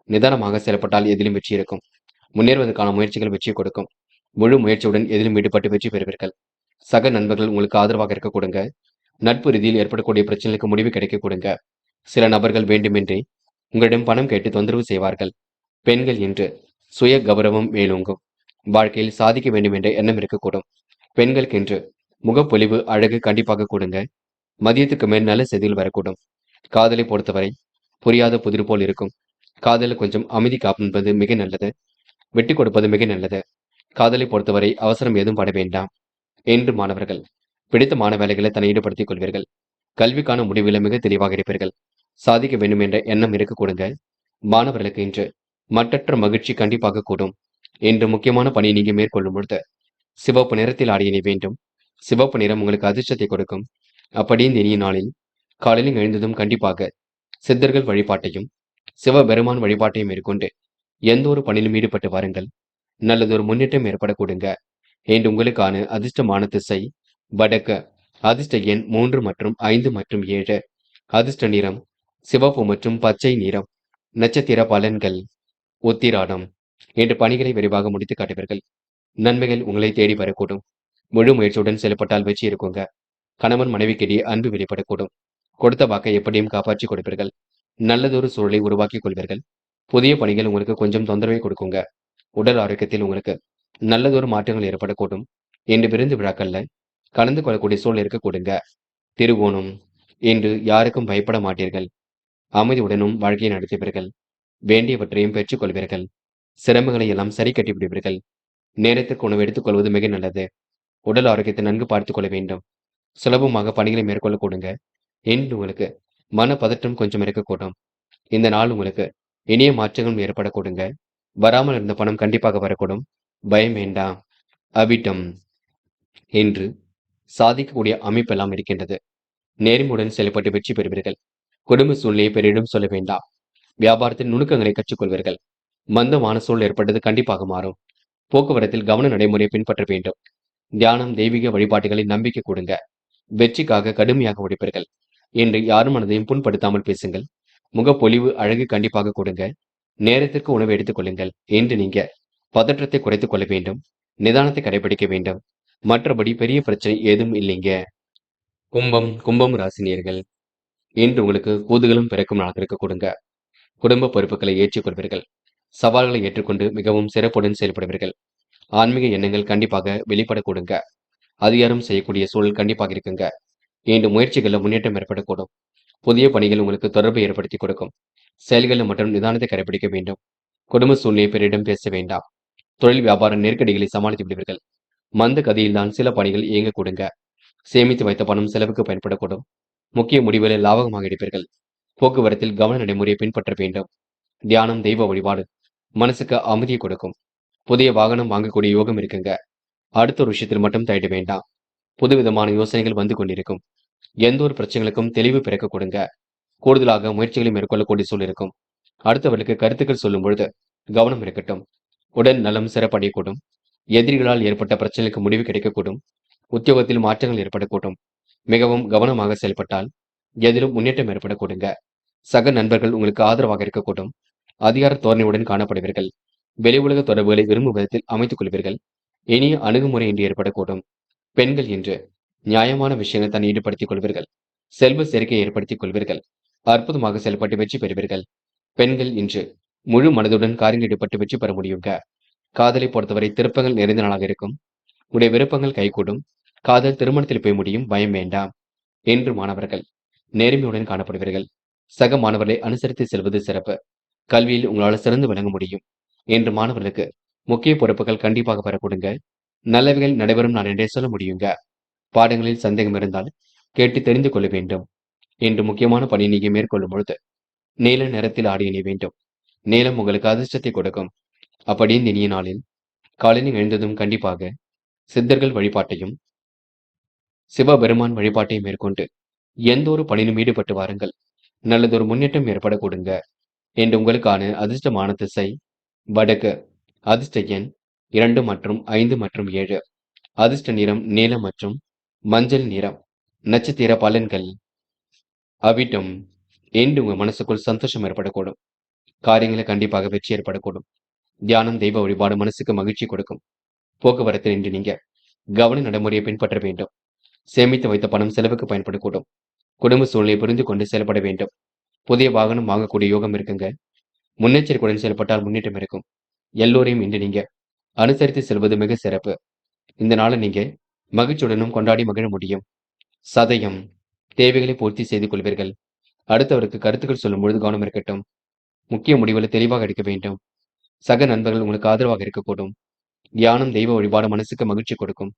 நிதானமாக செயல்பட்டால் எதிலும் வெற்றி இருக்கும். முன்னேறுவதற்கான முயற்சிகள் வெற்றி கொடுக்கும். முழு முயற்சியுடன் எதிலும் ஈடுபட்டு வெற்றி பெறுவீர்கள். சக நண்பர்கள் உங்களுக்கு ஆதரவாக இருக்க கொடுங்க. நட்பு ரீதியில் ஏற்படக்கூடிய பிரச்சனைகளுக்கு முடிவு கிடைக்க கொடுங்க. சில நபர்கள் வேண்டுமென்றே உங்களிடம் பணம் கேட்டு தொந்தரவு செய்வார்கள். பெண்கள் என்று சுய கௌரவம் மேலோங்கும். வாழ்க்கையில் சாதிக்க வேண்டும் என்ற எண்ணம் இருக்கக்கூடும். பெண்களுக்கென்று முகப்பொலிவு அழகு கண்டிப்பாக கொடுங்க. மதியத்துக்கு மேல் நல்ல செய்திகள் வரக்கூடும். காதலை பொறுத்தவரை புரியாத புதிர் போல் இருக்கும். காதலில் கொஞ்சம் அமைதி காப்பது மிக நல்லது. விட்டு கொடுப்பது மிக நல்லது. காதலை பொறுத்தவரை அவசரம் ஏதும் பட வேண்டாம். என்று மாணவர்கள் பிடித்தமான வேலைகளை தன்னை ஈடுபடுத்திக் கொள்வீர்கள். கல்விக்கான முடிவுகளை மிக தெளிவாக இருப்பீர்கள். சாதிக்க வேண்டும் என்ற எண்ணம் இருக்க கொடுங்க. மாணவர்களுக்கு இன்று மட்டற்ற மகிழ்ச்சி கண்டிப்பாக கூடும். இன்று முக்கியமான பணியை நீங்க மேற்கொள்ளும் பொழுது சிவப்பு நிறத்தில் ஆடியணை வேண்டும். சிவப்பு நிறம் உங்களுக்கு அதிர்ஷ்டத்தை கொடுக்கும். அப்படி இந்த இனிய நாளில் காலையில் எழுந்ததும் கண்டிப்பாக சித்தர்கள் வழிபாட்டையும் சிவபெருமான் வழிபாட்டையும் மேற்கொண்டு எந்த ஒரு பணியிலும் ஈடுபட்டு வாருங்கள். நல்லதொரு முன்னேற்றம் ஏற்பட கொடுங்க. என்று உங்களுக்கான அதிர்ஷ்டமான திசை வடக்கு. அதிர்ஷ்ட எண் 3 மற்றும் 5 மற்றும் 7. அதிர்ஷ்ட நிறம் சிவப்பு மற்றும் பச்சை நிறம். நட்சத்திர பலன்கள் உத்திராடம். இன்று பணிகளை விரைவாக முடித்து காட்டுவீர்கள். நன்மைகள் உங்களை தேடி வரக்கூடும். முழு முயற்சியுடன் செயல்பட்டால் வெற்றி இருக்குங்க. கணவன் மனைவிக்கிடையே அன்பு வெளிப்படக்கூடும். கொடுத்த வாக்கை எப்படியும் காப்பாற்றி கொடுப்பீர்கள். நல்லதொரு சூழலை உருவாக்கிக் கொள்வீர்கள். புதிய பணிகள் உங்களுக்கு கொஞ்சம் தொந்தரவை கொடுக்குங்க. உடல் ஆரோக்கியத்தில் உங்களுக்கு நல்லதொரு மாற்றங்கள் ஏற்படக்கூடும். இன்று விருந்து விழாக்கள்ல கலந்து கொள்ளக்கூடிய சூழல் இருக்க கொடுங்க. திருவோணம். இன்று யாருக்கும் பயப்பட மாட்டீர்கள். அமைதியுடனும் வாழ்க்கையை நடத்துவீர்கள். வேண்டியவற்றையும் பெற்றுக் கொள்வீர்கள். சிரமங்களை எல்லாம் சரி கட்டி விடுவீர்கள். நேரத்திற்கு உணவு எடுத்துக் கொள்வது மிக நல்லது. உடல் ஆரோக்கியத்தை நன்கு பார்த்துக் கொள்ள வேண்டும். சுலபமாக பணிகளை மேற்கொள்ள கொடுங்க. இன்று உங்களுக்கு மன பதற்றம் கொஞ்சம் இருக்கக்கூடும். இந்த நாள் உங்களுக்கு இனிய மாற்றங்களும் ஏற்பட கொடுங்க. வராமல் இருந்த பணம் கண்டிப்பாக வரக்கூடும். பயம் வேண்டாம். அவிட்டம். இன்று சாதிக்கக்கூடிய அமைப்பெல்லாம் இருக்கின்றது. நேர்மையுடன் செயல்பட்டு வெற்றி பெறுவீர்கள். குடும்ப சூழ்நிலையை பெரிடம் சொல்ல வேண்டாம். வியாபாரத்தின் நுணுக்கங்களை கற்றுக்கொள்வீர்கள். மந்தமான சூழல் ஏற்பட்டது கண்டிப்பாக மாறும். போக்குவரத்தில் கவன நடைமுறையை பின்பற்ற வேண்டும். தியானம் தெய்வீக வழிபாட்டுகளை நம்பிக்கை கொடுங்க. வெற்றிக்காக கடுமையாக உழைப்பீர்கள். இன்று யாரும் மனதையும் புண்படுத்தாமல் பேசுங்கள். முகப்பொலிவு அழகு கண்டிப்பாக கொடுங்க. நேரத்திற்கு உணவு எடுத்துக் கொள்ளுங்கள். என்று நீங்க பதற்றத்தை குறைத்துக் கொள்ள வேண்டும். நிதானத்தை கடைபிடிக்க வேண்டும். மற்றபடி பெரிய பிரச்சனை ஏதும் இல்லைங்க. கும்பம் ராசினியர்கள். இன்று உங்களுக்கு கூதுகளும் பிறக்கும் நாளாக இருக்க கொடுங்க. குடும்ப பொறுப்புகளை ஏற்றுக்கொள்வீர்கள். சவால்களை ஏற்றுக்கொண்டு மிகவும் சிறப்புடன் செயல்படுவீர்கள். ஆன்மீக எண்ணங்கள் கண்டிப்பாக வெளிப்பட கொடுங்க. அதிகாரம் செய்யக்கூடிய சூழல் கண்டிப்பாக இருக்குங்க. இன்று முயற்சிகளில் முன்னேற்றம் ஏற்படக்கூடும். புதிய பணிகள் உங்களுக்கு தொடர்பை ஏற்படுத்தி கொடுக்கும். செயல்களில் மற்றும் நிதானத்தை கடைபிடிக்க வேண்டும். குடும்ப சூழ்நிலை பிறரிடம் பேச வேண்டாம். தொழில் வியாபார நெருக்கடிகளை சமாளித்து விடுவீர்கள். மந்த கதியில்தான் சில பணிகள் இயங்க கொடுங்க. சேமித்து வைத்த பணம் செலவுக்கு பயன்படக்கூடும். முக்கிய முடிவுகளை லாபகமாக எடுப்பீர்கள். போக்குவரத்தில் கவன நடைமுறையை பின்பற்ற வேண்டும். தியானம் தெய்வ வழிபாடு மனசுக்கு அமைதியை கொடுக்கும். புதிய வாகனம் வாங்கக்கூடிய யோகம் இருக்குங்க. அடுத்த ஒரு விஷயத்தில் மட்டும் தலையிட வேண்டாம். புதுவிதமான யோசனைகள் வந்து கொண்டிருக்கும். எந்த ஒரு பிரச்சனைகளுக்கும் தெளிவு பிறக்க கொடுங்க. கூடுதலாக முயற்சிகளை மேற்கொள்ளக்கூடிய சூழல் இருக்கும். அடுத்தவர்களுக்கு கருத்துக்கள் சொல்லும் பொழுது கவனம் இருக்கட்டும். உடல் நலம் சிறப்படையக்கூடும். எதிரிகளால் ஏற்பட்ட பிரச்சனைகளுக்கு முடிவு கிடைக்கக்கூடும். உத்தியோகத்தில் மாற்றங்கள் ஏற்படக்கூடும். மிகவும் கவனமாக செயல்பட்டால் எதிலும் முன்னேற்றம் ஏற்பட கொடுங்க. சக நண்பர்கள் உங்களுக்கு ஆதரவாக இருக்கக்கூடும். அதிகார தோரணையுடன் காணப்படுவீர்கள். வெளி உலக தொடர்புகளை விரும்பும் விதத்தில் அமைத்துக் கொள்வீர்கள். இனிய அணுகுமுறை என்று ஏற்படக்கூடும். பெண்கள் என்று நியாயமான விஷயங்களை தன்னை ஈடுபடுத்திக் கொள்வீர்கள். செல்வ சேர்க்கையை ஏற்படுத்திக் கொள்வீர்கள். அற்புதமாக செயல்பட்டு வெற்றி பெறுவீர்கள். பெண்கள் இன்று முழு மனதுடன் காரியங்கள் ஈடுபட்டு வெற்றி பெற முடியுங்க. காதலை பொறுத்தவரை திருப்பங்கள் நிறைந்த நாளாக இருக்கும். உடைய விருப்பங்கள் கைகூடும். காதல் திருமணத்தில் போய் முடியும். பயம் வேண்டாம். என்று மாணவர்கள் நேர்மையுடன் காணப்படுவீர்கள். சக மாணவர்களை அனுசரித்து செல்வது சிறப்பு. கல்வியில் உங்களால் சிறந்து விளங்க முடியும். என்று மாணவர்களுக்கு முக்கிய பொறுப்புகள் கண்டிப்பாக பெறக்கூடுங்க. நல்லவைகள் நடைபெறும் நான் என்றே சொல்ல முடியுங்க. பாடங்களில் சந்தேகம் இருந்தால் கேட்டு தெரிந்து கொள்ள வேண்டும். என்று முக்கியமான பணி நீங்க மேற்கொள்ளும் பொழுது நீல நிறத்தில் ஆடி அணிய வேண்டும். நீலம் உங்களுக்கு அதிர்ஷ்டத்தை கொடுக்கும். அப்படி இந்த இனிய நாளில் காலையில் எழுந்ததும் கண்டிப்பாக சித்தர்கள் வழிபாட்டையும் சிவபெருமான் வழிபாட்டையும் மேற்கொண்டு எந்த ஒரு பணியிலும் ஈடுபட்டு வாருங்கள். நல்லதொரு முன்னேற்றம் ஏற்பட கொடுங்க. என்று உங்களுக்கான அதிர்ஷ்டமான திசை வடக்கு. அதிர்ஷ்ட எண் 2 மற்றும் 5 மற்றும் 7. அதிர்ஷ்ட நிறம் நீலம் மற்றும் மஞ்சள் நிறம். நட்சத்திர பலன்கள். அவிட்டம். என்று உங்க மனசுக்குள் சந்தோஷம் ஏற்படக்கூடும். காரியங்களை கண்டிப்பாக வெற்றி ஏற்படக்கூடும். தியானம், தெய்வ வழிபாடு மனசுக்கு மகிழ்ச்சி கொடுக்கும். போக்குவரத்தில் இன்று நீங்க கவன நடைமுறையை பின்பற்ற வேண்டும். சேமித்து வைத்த பணம் செலவுக்கு பயன்படக்கூடும். குடும்ப சூழ்நிலையை புரிந்து கொண்டு செயல்பட வேண்டும். புதிய வாகனம் வாங்கக்கூடிய யோகம் இருக்குங்க. முன்னெச்சரிக்கையுடன் செயல்பட்டால் முன்னேற்றம் இருக்கும். எல்லோரையும் இன்று நீங்க அனுசரித்து செல்வது மிக சிறப்பு. இந்த நாளை நீங்க மகிழ்ச்சியுடனும் கொண்டாடி மகிழ முடியும். சதயம். தேவைகளை பூர்த்தி செய்து கொள்வீர்கள். அடுத்தவருக்கு கருத்துக்கள் சொல்லும் பொழுது கவனம் இருக்கட்டும். முக்கிய முடிவுகளை தெளிவாக எடுக்க வேண்டும். சக நண்பர்கள் உங்களுக்கு ஆதரவாக இருக்கக்கூடும். தியானம், தெய்வ வழிபாடு மனசுக்கு மகிழ்ச்சி கொடுக்கும்.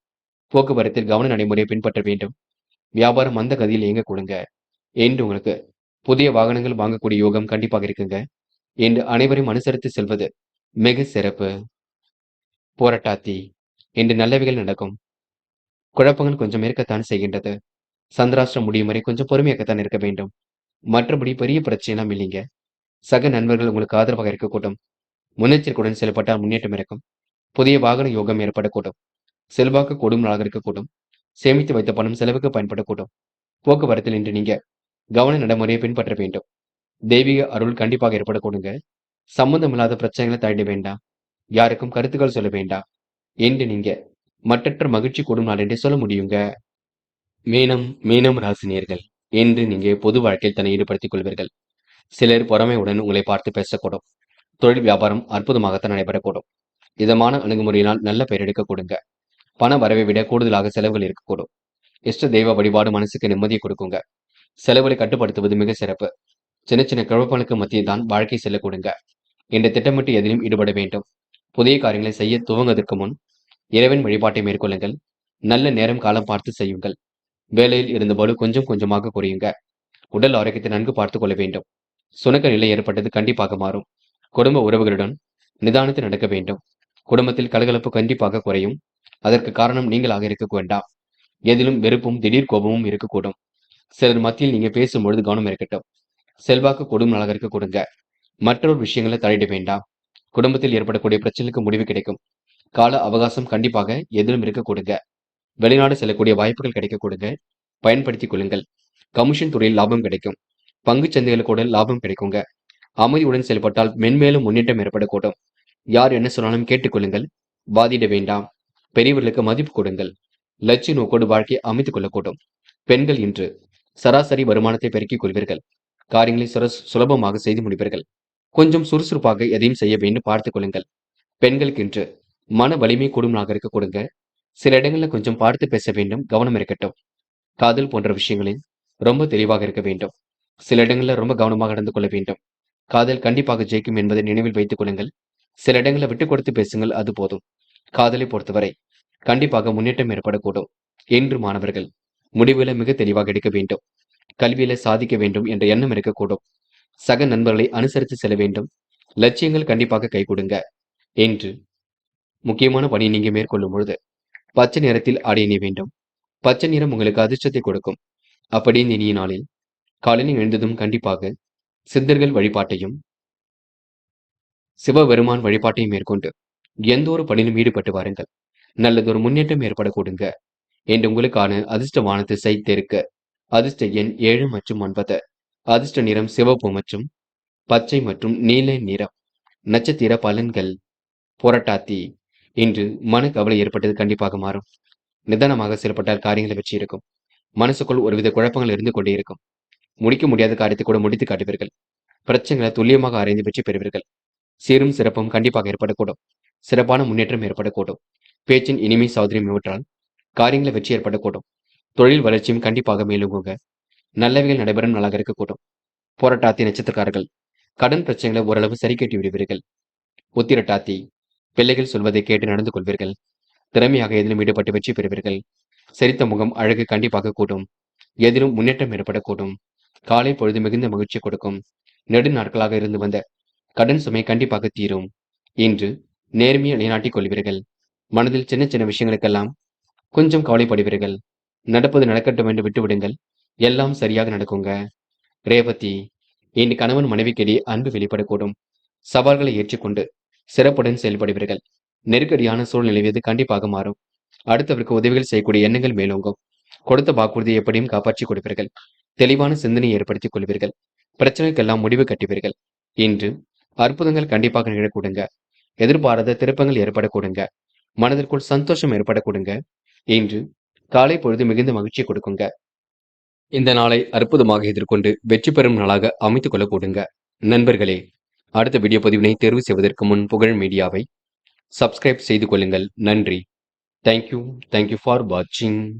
போக்குவரத்தில் கவன நடைமுறையை பின்பற்ற வேண்டும். வியாபாரம் மந்த கதியில் இயங்க கொடுங்க. என்று உங்களுக்கு புதிய வாகனங்கள் வாங்கக்கூடிய யோகம் கண்டிப்பாக இருக்குங்க. என்று அனைவரையும் அனுசரித்து செல்வது மிக சிறப்பு. போராட்டாத்தி. இன்று நல்லவைகள் நடக்கும். குழப்பங்கள் கொஞ்சம் இருக்கத்தான் செய்கின்றது. சந்திராஷ்டிரம் முடியும் வரை கொஞ்சம் பொறுமையாகத்தான் இருக்க வேண்டும். மற்றபடி பெரிய பிரச்சனைலாம் இல்லைங்க. சக நண்பர்கள் உங்களுக்கு ஆதரவாக இருக்கக்கூடும். முன்னெச்சரிக்கையுடன் செயல்பட்டால் முன்னேற்றம் இருக்கும். புதிய வாகன யோகம் ஏற்படக்கூடும். செல்வாக்கு கூடும் நாளாக இருக்கக்கூடும். சேமித்து வைத்த பணம் செலவுக்கு பயன்படக்கூடும். போக்குவரத்தில் இன்று நீங்க கவன நடைமுறையை பின்பற்ற வேண்டும். தெய்வீக அருள் கண்டிப்பாக ஏற்படக்கூடுங்க. சம்பந்தமில்லாத பிரச்சனைகளை தாண்ட வேண்டாம். யாருக்கும் கருத்துக்கள் சொல்ல வேண்டாம். என்று நீங்க மற்றற்ற மகிழ்ச்சி கூடும் நாள் என்றே சொல்ல முடியுங்க. மீனம் ராசினியர்கள். என்று நீங்க பொது வாழ்க்கையில் தன்னை ஈடுபடுத்திக் கொள்வீர்கள். சிலர் பொறாமையுடன் உங்களை பார்த்து பேசக்கூடும். தொழில் வியாபாரம் அற்புதமாகத்தான் நடைபெறக்கூடும். இதமான அணுகுமுறையினால் நல்ல பெயர் எடுக்க கொடுங்க. பண வரவை விட கூடுதலாக செலவுகள் இருக்கக்கூடும். இஷ்ட தெய்வ வழிபாடு மனசுக்கு நிம்மதியை கொடுக்குங்க. செலவுகளை கட்டுப்படுத்துவது மிக சிறப்பு. சின்ன சின்ன குழப்பங்களுக்கு மத்தியில் தான் வாழ்க்கை செல்ல கொடுங்க. இன்று திட்டமிட்டு எதிலும் ஈடுபட வேண்டும். புதிய காரியங்களை செய்ய துவங்குவதற்கு முன் இறைவன் வழிபாட்டை மேற்கொள்ளுங்கள். நல்ல நேரம் காலம் பார்த்து செய்யுங்கள். வேலையில் இருந்த பளு கொஞ்சம் கொஞ்சமாக குறையுங்க. உடல் ஆரோக்கியத்தை நன்கு பார்த்துக் கொள்ள வேண்டும். சுணக்க நிலை ஏற்பட்டது கண்டிப்பாக மாறும். குடும்ப உறவுகளுடன் நிதானத்தில் நடக்க வேண்டும். குடும்பத்தில் கலகலப்பு கண்டிப்பாக குறையும். அதற்கு காரணம் நீங்களாக இருக்க வேண்டாம். எதிலும் வெறுப்பும் திடீர் கோபமும் இருக்கக்கூடும். சிலர் மத்தியில் நீங்க பேசும்பொழுது கவனம் இருக்கட்டும். செல்வாக்கு கூடும் நாளாக இருக்க கொடுங்க. மற்றொரு விஷயங்களை தலையிட வேண்டாம். குடும்பத்தில் ஏற்படக்கூடிய பிரச்சனைக்கு முடிவு கிடைக்கும். கால அவகாசம் கண்டிப்பாக எதிலும் இருக்க கொடுங்க. வெளிநாடு செல்லக்கூடிய வாய்ப்புகள் கிடைக்க கொடுங்க. பயன்படுத்திக் கொள்ளுங்கள். கமிஷன் துறையில் லாபம் கிடைக்கும். பங்குச் சந்தைகள் கூட லாபம் கிடைக்குங்க. அமைதியுடன் செயல்பட்டால் மென்மேலும் முன்னேற்றம் ஏற்படக்கூடும். யார் என்ன சொன்னாலும் கேட்டுக்கொள்ளுங்கள். வாதிட வேண்டாம். பெரியவர்களுக்கு மதிப்பு கொடுங்கள். லட்சிய நோக்கோடு வாழ்க்கையை அமைத்துக் கொள்ளக்கூடும். பெண்கள் இன்று சராசரி வருமானத்தை பெருக்கிக் கொள்வீர்கள். காரியங்களை சுலபமாக செய்து முடிப்பீர்கள். கொஞ்சம் சுறுசுறுப்பாக எதையும் செய்ய வேண்டும் பார்த்துக் கொள்ளுங்கள். பெண்களுக்கு இன்று மன வலிமை கூடும் நாளாக இருக்க கொடுங்க. சில இடங்களில் கொஞ்சம் பார்த்து பேச வேண்டும். கவனம் இருக்கட்டும். காதல் போன்ற விஷயங்களில் ரொம்ப தெளிவாக இருக்க வேண்டும். சில இடங்களில் ரொம்ப கவனமாக நடந்து கொள்ள வேண்டும். காதல் கண்டிப்பாக ஜெயிக்கும் என்பதை நினைவில் வைத்துக் கொள்ளுங்கள். சில இடங்களில் விட்டுக் கொடுத்து பேசுங்கள், அது போதும். காதலை பொறுத்தவரை கண்டிப்பாக முன்னேற்றம் ஏற்படக்கூடும். என்று மாணவர்கள் முடிவுகளை மிக தெளிவாக எடுக்க வேண்டும். கல்வியில சாதிக்க வேண்டும் என்ற எண்ணம் இருக்கக்கூடும். சக நண்பர்களை அனுசரித்து செல்ல வேண்டும். லட்சியங்கள் கண்டிப்பாக கை கொடுங்க. என்று முக்கியமான பணியை நீங்க மேற்கொள்ளும் பொழுது பச்சை நிறத்தில் ஆடை அணிய வேண்டும். பச்சை நிறம் உங்களுக்கு அதிர்ஷ்டத்தை கொடுக்கும். அப்படி இந்த இனிய நாளில் காலையில் எழுந்ததும் கண்டிப்பாக சித்தர்கள் வழிபாட்டையும் சிவபெருமான் வழிபாட்டையும் மேற்கொண்டு எந்த ஒரு பணியிலும் ஈடுபட்டு வாருங்கள். நல்லதொரு முன்னேற்றம் ஏற்படக்கூடுங்க. என்று உங்களுக்கான அதிர்ஷ்டமான திசை தெற்கு. அதிர்ஷ்ட எண் 7 மற்றும் 9. அதிர்ஷ்ட நிறம் சிவப்பு மற்றும் பச்சை மற்றும் நீல நிறம். நட்சத்திர பலன்கள். புரட்டாத்தி. இன்று மனக்கவலை ஏற்பட்டது கண்டிப்பாக மாறும். நிதானமாக செயல்பட்டால் காரியங்களை வெற்றி இருக்கும். மனசுக்குள் ஒருவித குழப்பங்கள் இருந்து கொண்டே இருக்கும். முடிக்க முடியாத காரியத்தை கூட முடித்து காட்டுவீர்கள். பிரச்சனைகளை துல்லியமாக ஆராய்ந்து வெற்றி பெறுவீர்கள். சீரும் சிறப்பும் கண்டிப்பாக ஏற்படக்கூடும். சிறப்பான முன்னேற்றம் ஏற்படக்கூடும். பேச்சின் இனிமை சௌதரியம் இவற்றால் காரியங்களை வெற்றி ஏற்படக்கூடும். தொழில் வளர்ச்சியும் கண்டிப்பாக மேலுங்குங்க. நல்லவைகள் நடைபெறும் நாளாக இருக்கக்கூடும். போராட்டாத்தி நட்சத்திரக்காரர்கள் கடன் பிரச்சனைகளை ஓரளவு சரி கட்டி விடுவீர்கள். உத்திரட்டாத்தி பிள்ளைகள் சொல்வதை கேட்டு நடந்து கொள்வீர்கள். திறமையாக எதிலும் ஈடுபட்டு வெற்றி பெறுவீர்கள். சிரித்த முகம் அழகு கண்டிப்பாக கூடும். எதிலும் முன்னேற்றம் ஏற்படக்கூடும். காலை பொழுது மிகுந்த மகிழ்ச்சி கொடுக்கும். நெடு நாட்களாக இருந்து வந்த கடன் சுமை கண்டிப்பாக தீரும். இன்று நேர்மையை நிலைநாட்டிக் கொள்வீர்கள். மனதில் சின்ன சின்ன விஷயங்களுக்கெல்லாம் கொஞ்சம் கவலைப்படுவீர்கள். நடப்பது நடக்கட்டும் என்று விட்டுவிடுங்கள். எல்லாம் சரியாக நடக்குங்க. ரேவதி இன்று கணவன் மனைவிக்கிடையே அன்பு வெளிப்படக்கூடும். சவால்களை ஏற்றுக்கொண்டு சிறப்புடன் செயல்படுவீர்கள். நெருக்கடியான சூழ்நிலை இது கண்டிப்பாக மாறும். அடுத்தவருக்கு உதவிகள் செய்யக்கூடிய எண்ணங்கள் மேலோங்கும். கொடுத்த வாக்குறுதியை எப்படியும் காப்பாற்றிக் கொடுப்பீர்கள். தெளிவான சிந்தனை ஏற்படுத்திக் கொள்வீர்கள். பிரச்சனைக்கெல்லாம் முடிவு கட்டுவீர்கள். இன்று அற்புதங்கள் கண்டிப்பாக நிகழக்கூடுங்க. எதிர்பாராத திருப்பங்கள் ஏற்படக்கூடுங்க. மனதிற்குள் சந்தோஷம் ஏற்படக்கூடுங்க. இன்று காலை பொழுது மிகுந்த மகிழ்ச்சியை கொடுக்குங்க. இந்த நாளை அற்புதமாக எதிர்கொண்டு வெற்றி பெறும் நாளாக அமைத்துக் கொள்ளக்கூடுங்க. நண்பர்களே, அடுத்த வீடியோ பதிவினை தேர்வு செய்வதற்கு முன் புகழ் மீடியாவை சப்ஸ்கிரைப் செய்து கொள்ளுங்கள். நன்றி. தேங்க்யூ ஃபார் வாட்சிங்.